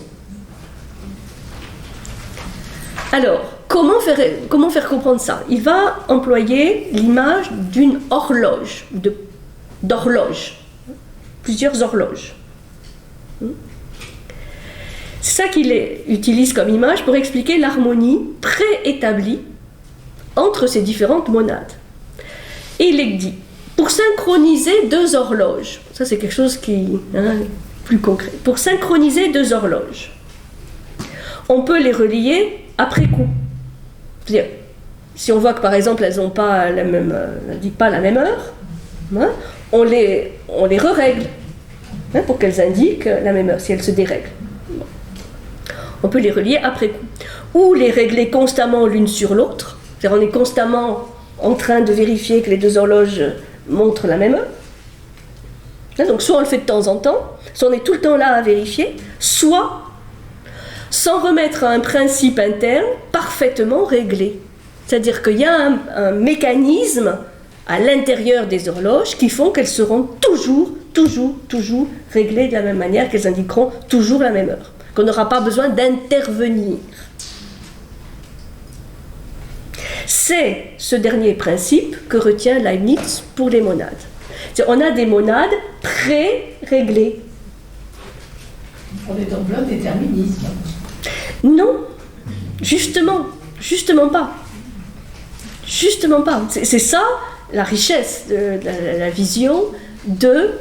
Alors, comment faire comprendre ça? Il va employer l'image d'une horloge, d'horloge, plusieurs horloges. C'est ça qu'il utilise comme image pour expliquer l'harmonie préétablie entre ces différentes monades. Et il dit, pour synchroniser deux horloges, ça c'est quelque chose qui plus concret, pour synchroniser deux horloges, on peut les relier après coup. C'est-à-dire, si on voit que par exemple elles n'ont pas la même, n'indiquent pas la même heure, on les re-règle pour qu'elles indiquent la même heure, si elles se dérèglent. On peut les relier après coup. Ou les régler constamment l'une sur l'autre. C'est-à-dire on est constamment en train de vérifier que les deux horloges montrent la même heure. Donc soit on le fait de temps en temps, soit on est tout le temps là à vérifier, soit sans remettre à un principe interne parfaitement réglé. C'est-à-dire qu'il y a un mécanisme à l'intérieur des horloges qui font qu'elles seront toujours réglées de la même manière, qu'elles indiqueront toujours la même heure. Qu'on n'aura pas besoin d'intervenir. C'est ce dernier principe que retient Leibniz pour les monades. On a des monades pré-réglées. On est en plein déterminisme. Non, justement pas. Justement pas. C'est ça la richesse de la vision de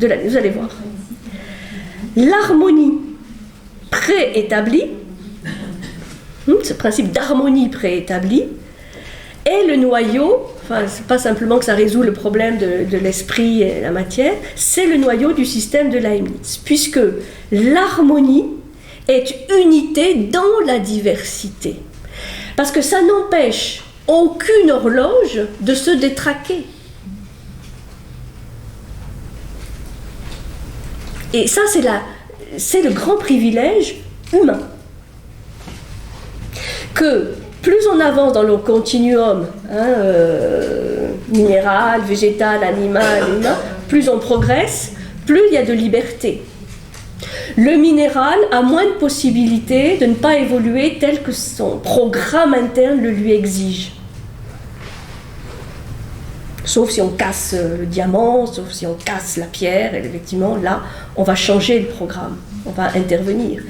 la... Vous allez voir. L'harmonie préétablie, ce principe d'harmonie préétablie, est le noyau, enfin c'est pas simplement que ça résout le problème de l'esprit et la matière, c'est le noyau du système de Leibniz, puisque l'harmonie est unité dans la diversité. Parce que ça n'empêche aucune horloge de se détraquer. Et ça, c'est le grand privilège humain. Que plus on avance dans le continuum minéral, végétal, animal, humain, plus on progresse, plus il y a de liberté. Le minéral a moins de possibilités de ne pas évoluer tel que son programme interne le lui exige. Sauf si on casse le diamant, sauf si on casse la pierre, et effectivement, là, on va changer le programme, on va intervenir.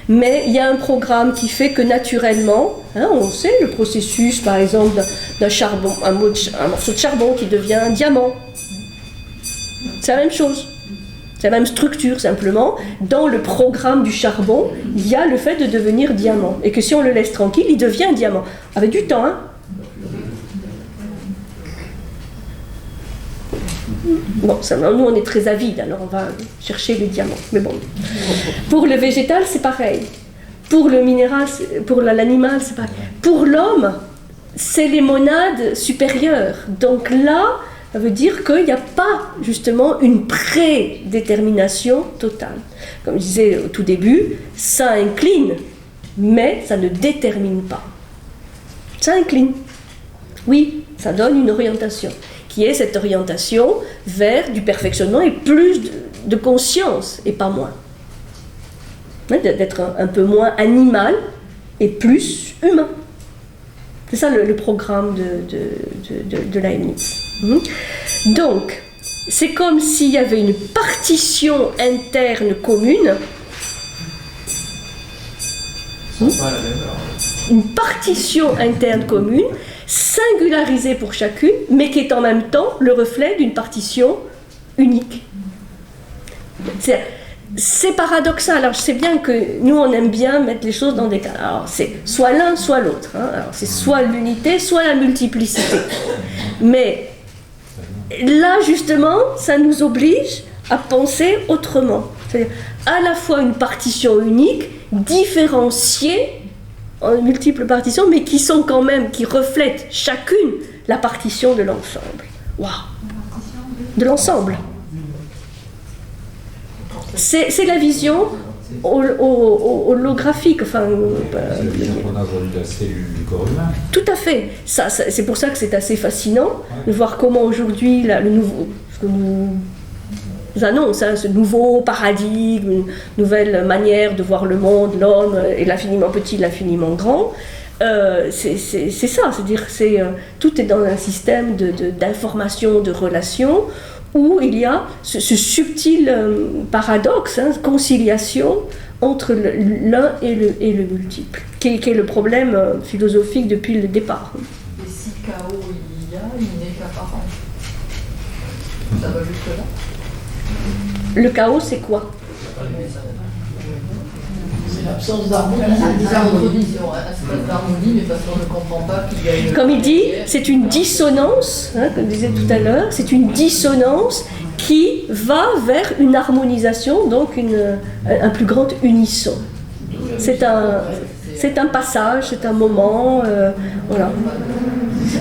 Mais il y a un programme qui fait que naturellement, on sait le processus, par exemple, d'un charbon, un morceau de charbon qui devient un diamant. C'est la même chose. C'est la même structure, simplement. Dans le programme du charbon, il y a le fait de devenir diamant. Et que si on le laisse tranquille, il devient diamant. Avec du temps, Bon, nous on est très avides, alors on va chercher les diamants. Mais bon, pour le végétal c'est pareil. Pour le minéral, pour l'animal c'est pareil. Pour l'homme, c'est les monades supérieures. Donc là, ça veut dire qu'il n'y a pas justement une prédétermination totale. Comme je disais au tout début, ça incline, mais ça ne détermine pas. Ça incline. Oui, ça donne une orientation, qui est cette orientation vers du perfectionnement et plus de conscience, et pas moins. D'être un peu moins animal et plus humain. C'est ça le programme de Leibniz. Donc, c'est comme s'il y avait une partition interne commune. Une partition interne commune, singularisée pour chacune, mais qui est en même temps le reflet d'une partition unique. C'est paradoxal. Alors je sais bien que nous on aime bien mettre les choses dans des cas. Alors c'est soit l'un, soit l'autre. Alors c'est soit l'unité, soit la multiplicité. Mais là justement, ça nous oblige à penser autrement. C'est-à-dire à la fois une partition unique, différenciée en multiples partitions, mais qui sont quand même, qui reflètent chacune la partition de l'ensemble. Waouh! de l'ensemble. C'est la vision holographique. Enfin, on a aujourd'hui la cellule du corps humain. tout à fait. C'est pour ça que c'est assez fascinant de voir comment aujourd'hui le nouveau, ce que nous annonce, ce nouveau paradigme, une nouvelle manière de voir le monde, l'homme, et l'infiniment petit, l'infiniment grand. C'est ça, c'est-à-dire tout est dans un système d'information, de relations, où il y a ce subtil paradoxe, conciliation entre l'un et le multiple, qui est le problème philosophique depuis le départ. Et si chaos il y a, il n'est qu'apparent. Ça va jusque-là. Le chaos, c'est quoi? C'est l'absence d'harmonie. Espace d'harmonie, mais parce qu'on ne comprend pas qu'il y a une... Comme il dit, c'est une dissonance, comme je disais tout à l'heure, c'est une dissonance qui va vers une harmonisation, donc un plus grand unisson. C'est un passage, c'est un moment, voilà.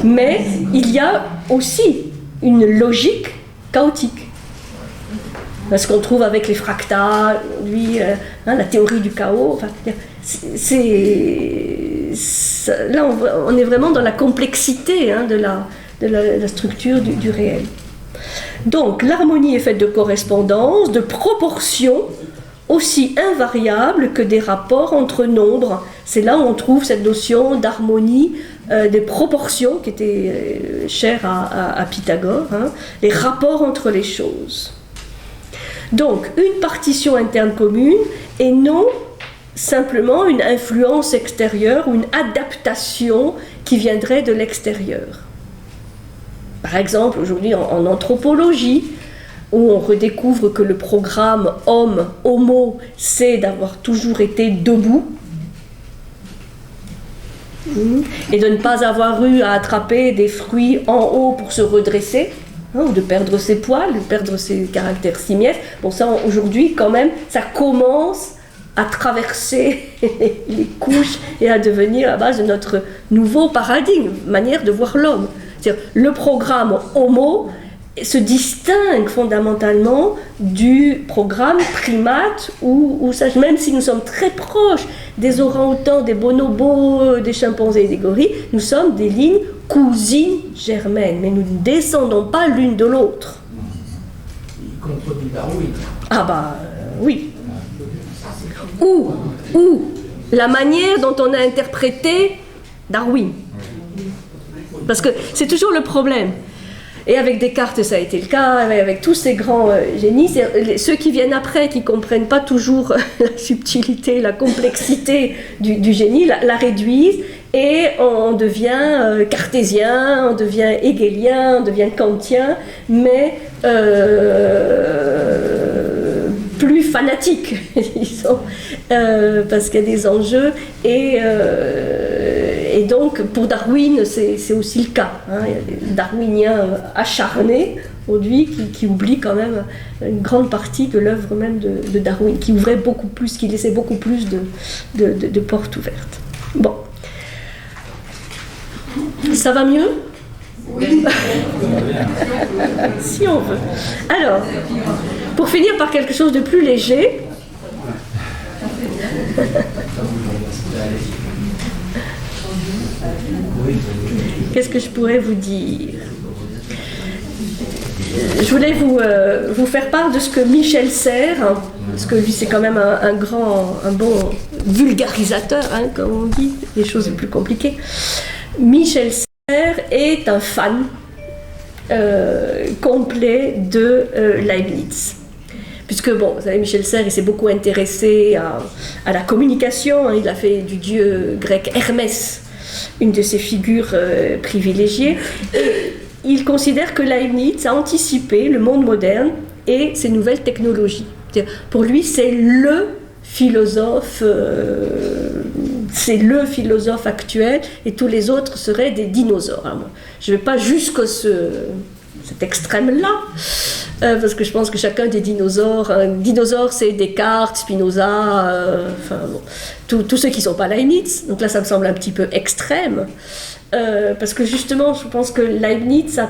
Mais il y a aussi une logique chaotique. Ce qu'on trouve avec les fractales, la théorie du chaos. Enfin, là, on est vraiment dans la complexité de la structure du réel. Donc, l'harmonie est faite de correspondances, de proportions aussi invariables que des rapports entre nombres. C'est là où on trouve cette notion d'harmonie, des proportions qui était chère à Pythagore, les rapports entre les choses. Donc, une partition interne commune et non simplement une influence extérieure ou une adaptation qui viendrait de l'extérieur. Par exemple, aujourd'hui en anthropologie, où on redécouvre que le programme homo, c'est d'avoir toujours été debout et de ne pas avoir eu à attraper des fruits en haut pour se redresser. Ou de perdre ses poils, de perdre ses caractères simiesques. Bon, ça, aujourd'hui, quand même, ça commence à traverser les couches et à devenir à base de notre nouveau paradigme, manière de voir l'homme. C'est-à-dire, le programme Homo se distingue fondamentalement du programme primate, où même si nous sommes très proches des orang-outans, des bonobos, des chimpanzés et des gorilles, nous sommes des lignes cousines germaines, mais nous ne descendons pas l'une de l'autre. Il contredit Darwin. Ah bah oui. Ou la manière dont on a interprété Darwin. Parce que c'est toujours le problème. Et avec Descartes, ça a été le cas, avec tous ces grands génies, ceux qui viennent après, qui ne comprennent pas toujours la subtilité, la complexité du génie, la réduisent, et on devient cartésien, on devient hegelien, on devient kantien, mais plus fanatique, disons, parce qu'il y a des enjeux, et donc pour Darwin, c'est aussi le cas. Il y a des darwiniens acharnés aujourd'hui qui oublient quand même une grande partie de l'œuvre même de Darwin, qui ouvrait beaucoup plus, qui laissait beaucoup plus de portes ouvertes. Bon. Ça va mieux ? Oui. Si on veut. Alors, pour finir par quelque chose de plus léger, qu'est-ce que je pourrais vous dire ? Je voulais vous faire part de ce que Michel Serres, parce que lui c'est quand même un bon vulgarisateur, comme on dit, des choses les plus compliquées. Michel Serres est un fan complet de Leibniz. Puisque, bon, vous savez, Michel Serres, il s'est beaucoup intéressé à la communication, il a fait du dieu grec Hermès une de ses figures privilégiées, et il considère que Leibniz a anticipé le monde moderne et ses nouvelles technologies. Pour lui, c'est le philosophe actuel, et tous les autres seraient des dinosaures. Alors, je ne vais pas jusqu'à cet extrême-là, parce que je pense que chacun des dinosaures, un dinosaure c'est Descartes, Spinoza, tous ceux qui ne sont pas Leibniz, donc là ça me semble un petit peu extrême, parce que justement je pense que Leibniz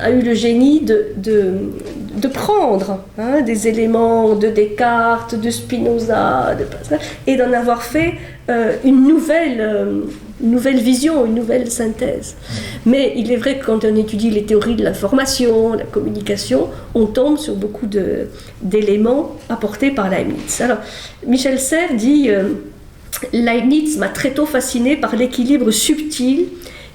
a eu le génie de prendre des éléments de Descartes, de Spinoza, de Pascal, et d'en avoir fait une nouvelle vision, une nouvelle synthèse. Mais il est vrai que quand on étudie les théories de l'information, la communication, on tombe sur beaucoup d'éléments apportés par Leibniz. Alors, Michel Serres dit Leibniz m'a très tôt fasciné par l'équilibre subtil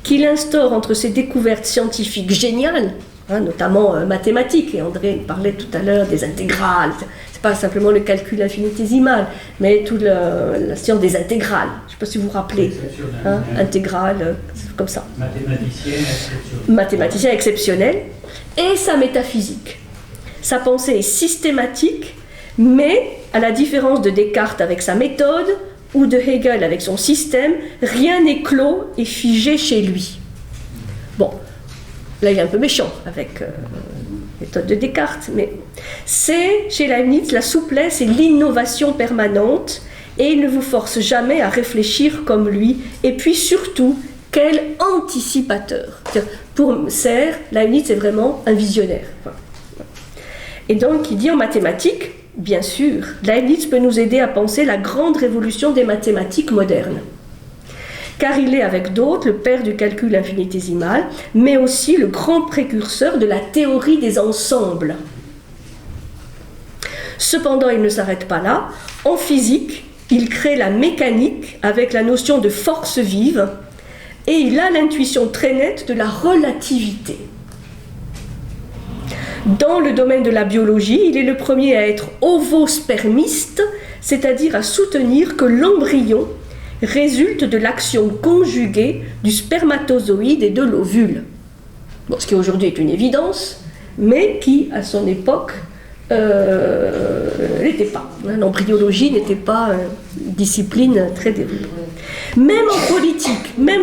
qu'il instaure entre ses découvertes scientifiques géniales, notamment mathématiques, et André parlait tout à l'heure des intégrales, c'est pas simplement le calcul infinitésimal, mais toute la science des intégrales, je ne sais pas si vous vous rappelez, intégrales, comme ça. Mathématicien exceptionnel, et sa métaphysique. Sa pensée est systématique, mais à la différence de Descartes avec sa méthode, ou de Hegel avec son système, rien n'est clos et figé chez lui. Bon, là il est un peu méchant avec la méthode de Descartes, mais c'est chez Leibniz la souplesse et l'innovation permanente, et il ne vous force jamais à réfléchir comme lui, et puis surtout, quel anticipateur. Pour Serres, Leibniz est vraiment un visionnaire. Et donc il dit en mathématiques, bien sûr, Leibniz peut nous aider à penser la grande révolution des mathématiques modernes. Car il est, avec d'autres, le père du calcul infinitésimal, mais aussi le grand précurseur de la théorie des ensembles. Cependant, il ne s'arrête pas là. En physique, il crée la mécanique avec la notion de force vive, et il a l'intuition très nette de la relativité. Dans le domaine de la biologie, il est le premier à être ovospermiste, c'est-à-dire à soutenir que l'embryon résulte de l'action conjuguée du spermatozoïde et de l'ovule. Bon, ce qui aujourd'hui est une évidence, mais qui, à son époque, n'était pas. L'embryologie n'était pas une discipline très développée. Même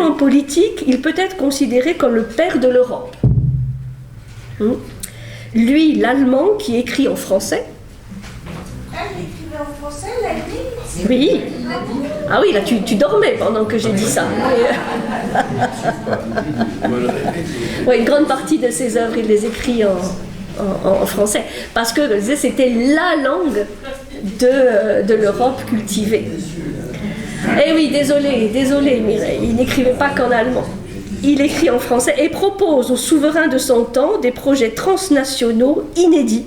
en politique, il peut être considéré comme le père de l'Europe. Lui, l'Allemand, qui écrit en français. Ah, il écrivait en français, Leibniz ? Oui. Ah oui, là, tu dormais pendant que j'ai dit ça. Oui, une grande partie de ses œuvres, il les écrit en français. Parce que c'était la langue de l'Europe cultivée. Eh oui, désolé Mireille, il n'écrivait pas qu'en allemand. Il écrit en français et propose aux souverains de son temps des projets transnationaux inédits.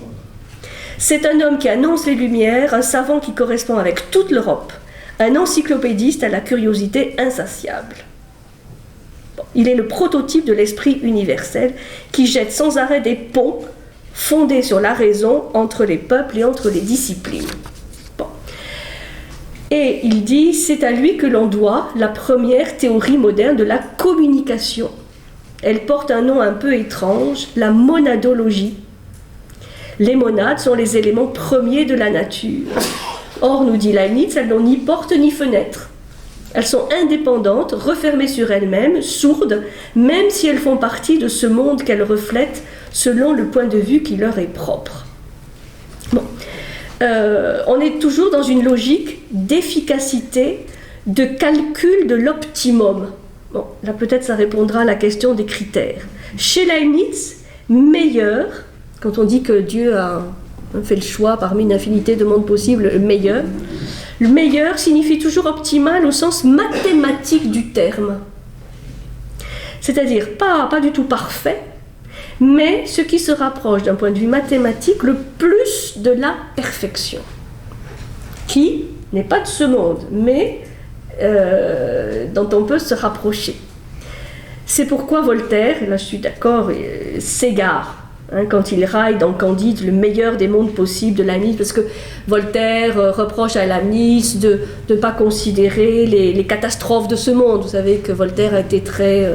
C'est un homme qui annonce les Lumières, un savant qui correspond avec toute l'Europe, un encyclopédiste à la curiosité insatiable. Bon, il est le prototype de l'esprit universel qui jette sans arrêt des ponts fondés sur la raison entre les peuples et entre les disciplines. Et il dit, c'est à lui que l'on doit la première théorie moderne de la communication. Elle porte un nom un peu étrange, la monadologie. Les monades sont les éléments premiers de la nature. Or, nous dit Leibniz, elles n'ont ni porte ni fenêtre. Elles sont indépendantes, refermées sur elles-mêmes, sourdes, même si elles font partie de ce monde qu'elles reflètent selon le point de vue qui leur est propre. Bon. On est toujours dans une logique d'efficacité, de calcul de l'optimum. Bon, là peut-être ça répondra à la question des critères. Chez Leibniz, meilleur, quand on dit que Dieu a fait le choix parmi une infinité de mondes possibles, le meilleur signifie toujours optimal au sens mathématique du terme. C'est-à-dire pas du tout parfait, mais ce qui se rapproche d'un point de vue mathématique le plus de la perfection, qui n'est pas de ce monde, mais dont on peut se rapprocher. C'est pourquoi Voltaire, et là je suis d'accord, s'égare quand il raille dans Candide le meilleur des mondes possibles de Leibniz, parce que Voltaire reproche à Leibniz de ne pas considérer les catastrophes de ce monde. Vous savez que Voltaire a été très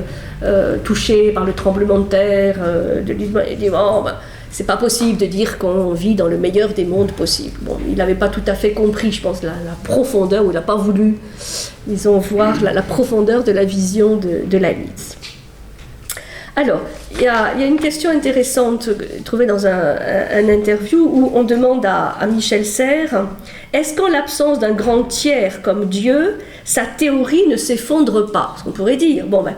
touché par le tremblement de terre de Lisbonne. Il dit c'est pas possible de dire qu'on vit dans le meilleur des mondes possibles. Bon, il n'avait pas tout à fait compris, je pense, la profondeur, ou il n'a pas voulu, disons, voir la profondeur de la vision de Leibniz. Alors, il y a une question intéressante trouvée dans un interview où on demande à Michel Serres, est-ce qu'en l'absence d'un grand tiers comme Dieu, sa théorie ne s'effondre pas? Parce qu'on pourrait dire, bon, ben,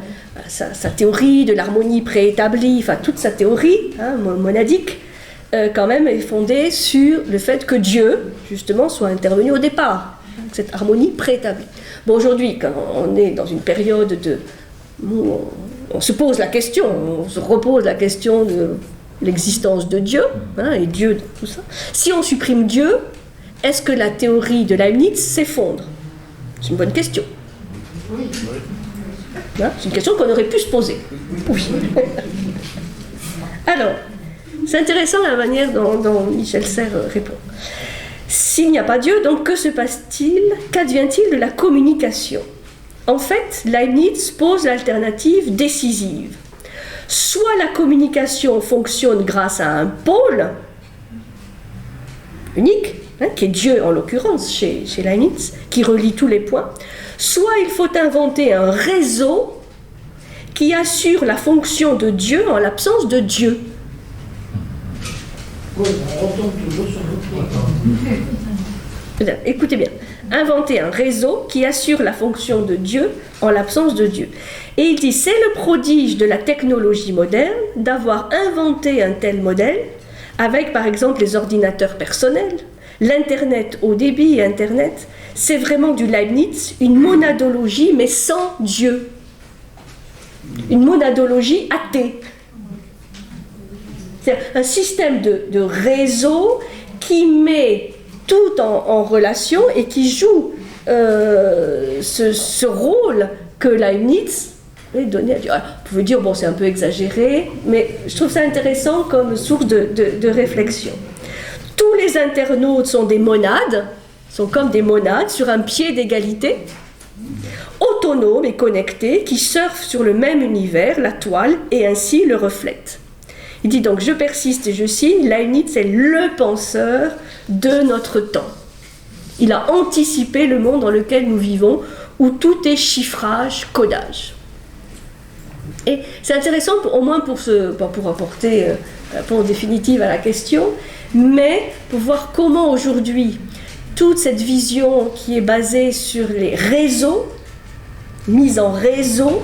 sa théorie de l'harmonie préétablie, enfin toute sa théorie monadique, quand même est fondée sur le fait que Dieu, justement, soit intervenu au départ, cette harmonie préétablie. Bon, aujourd'hui, quand on est dans une période où on se pose la question, on se repose la question de l'existence de Dieu, et Dieu, tout ça. Si on supprime Dieu, est-ce que la théorie de Leibniz s'effondre? C'est une bonne question. Oui. C'est une question qu'on aurait pu se poser. Oui. Alors, c'est intéressant la manière dont Michel Serres répond. S'il n'y a pas Dieu, donc que se passe-t-il? Qu'advient-il de la communication? En fait, Leibniz pose l'alternative décisive. Soit la communication fonctionne grâce à un pôle unique, qui est Dieu en l'occurrence chez Leibniz, qui relie tous les points, soit il faut inventer un réseau qui assure la fonction de Dieu en l'absence de Dieu. Oui, on retombe toujours sur le point. Écoutez bien, inventer un réseau qui assure la fonction de Dieu en l'absence de Dieu. Et il dit, c'est le prodige de la technologie moderne d'avoir inventé un tel modèle avec par exemple les ordinateurs personnels, l'Internet haut débit et Internet. C'est vraiment du Leibniz, une monadologie mais sans Dieu. Une monadologie athée. C'est un système de réseau qui met tout en relation et qui joue ce rôle que Leibniz est donné à Dieu. Alors, vous pouvez dire, bon, c'est un peu exagéré, mais je trouve ça intéressant comme source de réflexion. Tous les internautes sont des monades, sont comme des monades sur un pied d'égalité, autonomes et connectés, qui surfent sur le même univers, la toile, et ainsi le reflètent. Il dit donc, je persiste et je signe, Leibniz est le penseur de notre temps. Il a anticipé le monde dans lequel nous vivons, où tout est chiffrage, codage. Et c'est intéressant, au moins pour apporter la réponse définitive à la question, mais pour voir comment aujourd'hui, toute cette vision qui est basée sur les réseaux, mise en réseau,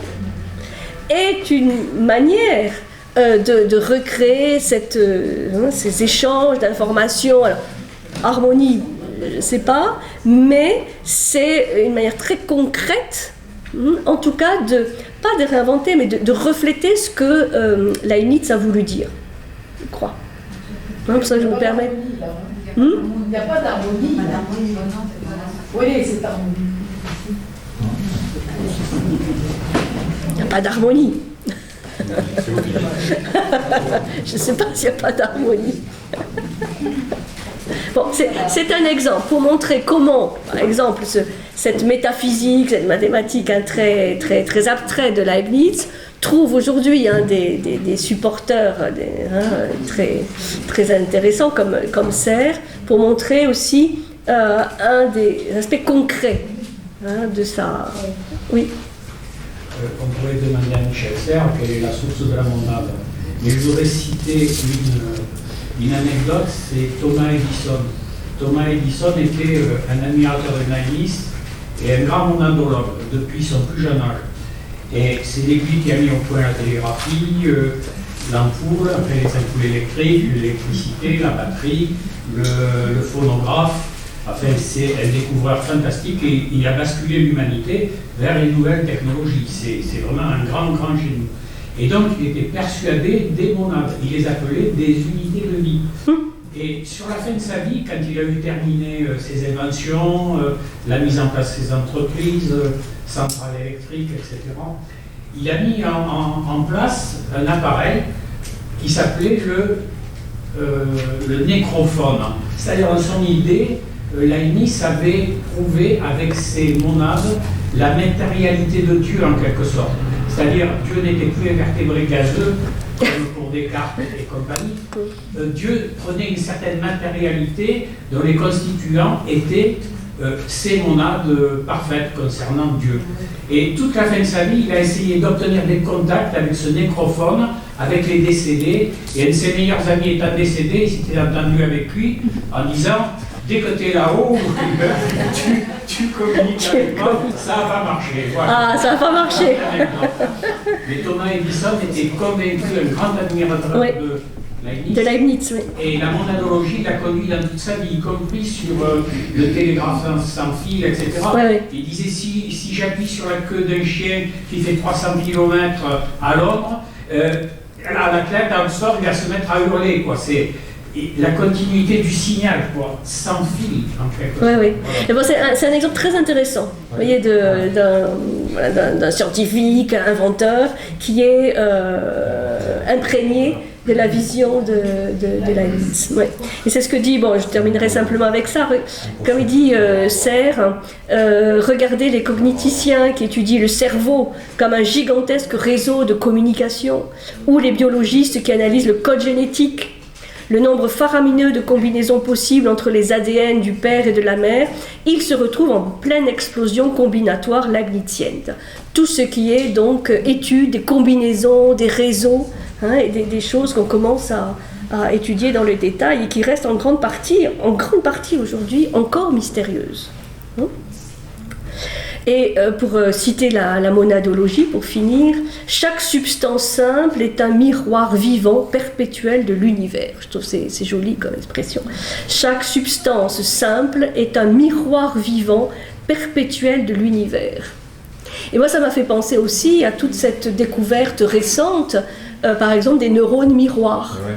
est une manière de recréer ces échanges d'informations. Alors, harmonie, je ne sais pas, mais c'est une manière très concrète, en tout cas, pas de réinventer, mais de refléter ce que Leibniz a voulu dire, je crois. Pour ça, je me permets. Il n'y a pas d'harmonie. Oui, c'est harmonie. Il n'y a pas d'harmonie. Je ne sais pas s'il n'y a pas d'harmonie. Bon, c'est un exemple pour montrer comment, par exemple, cette métaphysique, cette mathématique très, très, très abstraite de Leibniz trouve aujourd'hui des supporters très, très intéressants comme Serres pour montrer aussi un des aspects concrets de ça. Oui. On pourrait demander à Michel Serres quelle est la source de la monade. Mais je voudrais citer une anecdote, c'est Thomas Edison. Thomas Edison était un admirateur de Leibniz et un grand monadologue depuis son plus jeune âge. Et c'est lui qui a mis au point la télégraphie, l'ampoule, enfin les ampoules électriques, l'électricité, la batterie, le phonographe. Enfin, c'est un découvreur fantastique et il a basculé l'humanité vers les nouvelles technologies. C'est vraiment un grand, grand génie. Et donc, il était persuadé des monades. Il les appelait des unités de vie. Et sur la fin de sa vie, quand il a eu terminé ses inventions, la mise en place de ses entreprises, centrales électriques, etc., il a mis en place un appareil qui s'appelait le nécrophone. C'est-à-dire, dans son idée, Leibniz avait prouvé avec ses monades la matérialité de Dieu en quelque sorte. C'est-à-dire, Dieu n'était plus un vertébré gazeux, comme pour Descartes et compagnie. Dieu prenait une certaine matérialité dont les constituants étaient ces monades parfaites concernant Dieu. Et toute la fin de sa vie, il a essayé d'obtenir des contacts avec ce nécrophone, avec les décédés, et un de ses meilleurs amis étant décédé, il s'était entendu avec lui en disant « Dès que tu es là-haut, tu communiques avec moi, ça n'a pas marché. » Voilà. Ah, ça n'a pas marché. Mais Thomas Edison était convaincu, un grand admirateur Oui. de Leibniz. De Leibniz, oui. Et la monadologie l'a conduit dans toute sa vie, y compris sur le télégraphe sans fil, etc. Ouais, ouais. Il disait si j'appuie sur la queue d'un chien qui fait 300 km à Londres, l'athlète à Oxford il va se mettre à hurler. Quoi. C'est la continuité du signal, quoi, sans fil, en quelque sorte. Oui, oui. Bon, c'est un exemple très intéressant, vous voyez, d'un scientifique, inventeur, qui est imprégné de la vision de Leibniz. Ouais. Et c'est ce que dit, bon, je terminerai simplement avec ça, comme il dit Serre, regardez les cogniticiens qui étudient le cerveau comme un gigantesque réseau de communication, ou les biologistes qui analysent le code génétique, le nombre faramineux de combinaisons possibles entre les ADN du père et de la mère, ils se retrouvent en pleine explosion combinatoire leibnizienne. Tout ce qui est donc étude des combinaisons, des réseaux, hein, et des choses qu'on commence à étudier dans le détail et qui restent en grande partie aujourd'hui encore mystérieuses. Hein. Et pour citer la monadologie, pour finir, chaque substance simple est un miroir vivant perpétuel de l'univers. Je trouve que c'est joli comme expression. Chaque substance simple est un miroir vivant perpétuel de l'univers. Et moi, ça m'a fait penser aussi à toute cette découverte récente, par exemple des neurones miroirs. Ouais.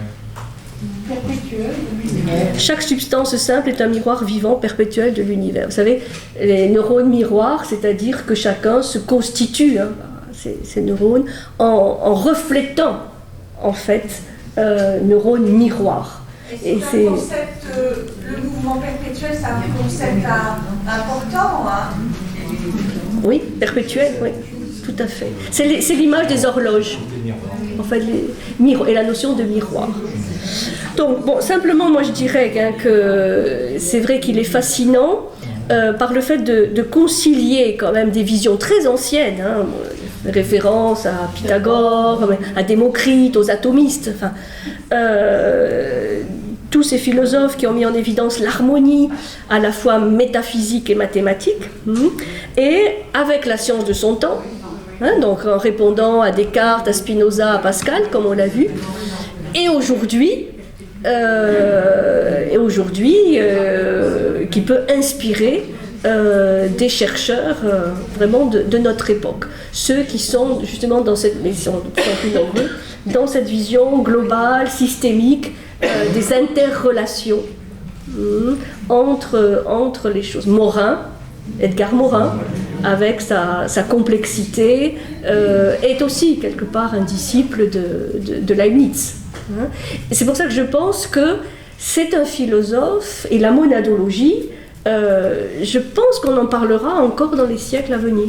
Chaque substance simple est un miroir vivant perpétuel de l'univers. Vous savez, les neurones miroirs, c'est-à-dire que chacun se constitue, hein, ces neurones, en reflétant, en fait, neurones miroirs. Et c'est un concept, le mouvement perpétuel, c'est un concept important. Hein. Oui, perpétuel, oui, tout à fait. C'est l'image des horloges, en fait, et la notion de miroir. Donc, bon, simplement, moi je dirais que c'est vrai qu'il est fascinant par le fait de concilier quand même des visions très anciennes, hein, référence à Pythagore, à Démocrite, aux atomistes, enfin, tous ces philosophes qui ont mis en évidence l'harmonie à la fois métaphysique et mathématique, et avec la science de son temps, hein, donc en répondant à Descartes, à Spinoza, à Pascal, comme on l'a vu, et aujourd'hui, qui peut inspirer des chercheurs vraiment de notre époque. Ceux qui sont justement dans cette, mais ils sont de plus en plus nombreux, dans cette vision globale, systémique, des interrelations entre les choses. Edgar Morin, avec sa complexité, est aussi quelque part un disciple de Leibniz. Et c'est pour ça que je pense que c'est un philosophe, et la monadologie, je pense qu'on en parlera encore dans les siècles à venir.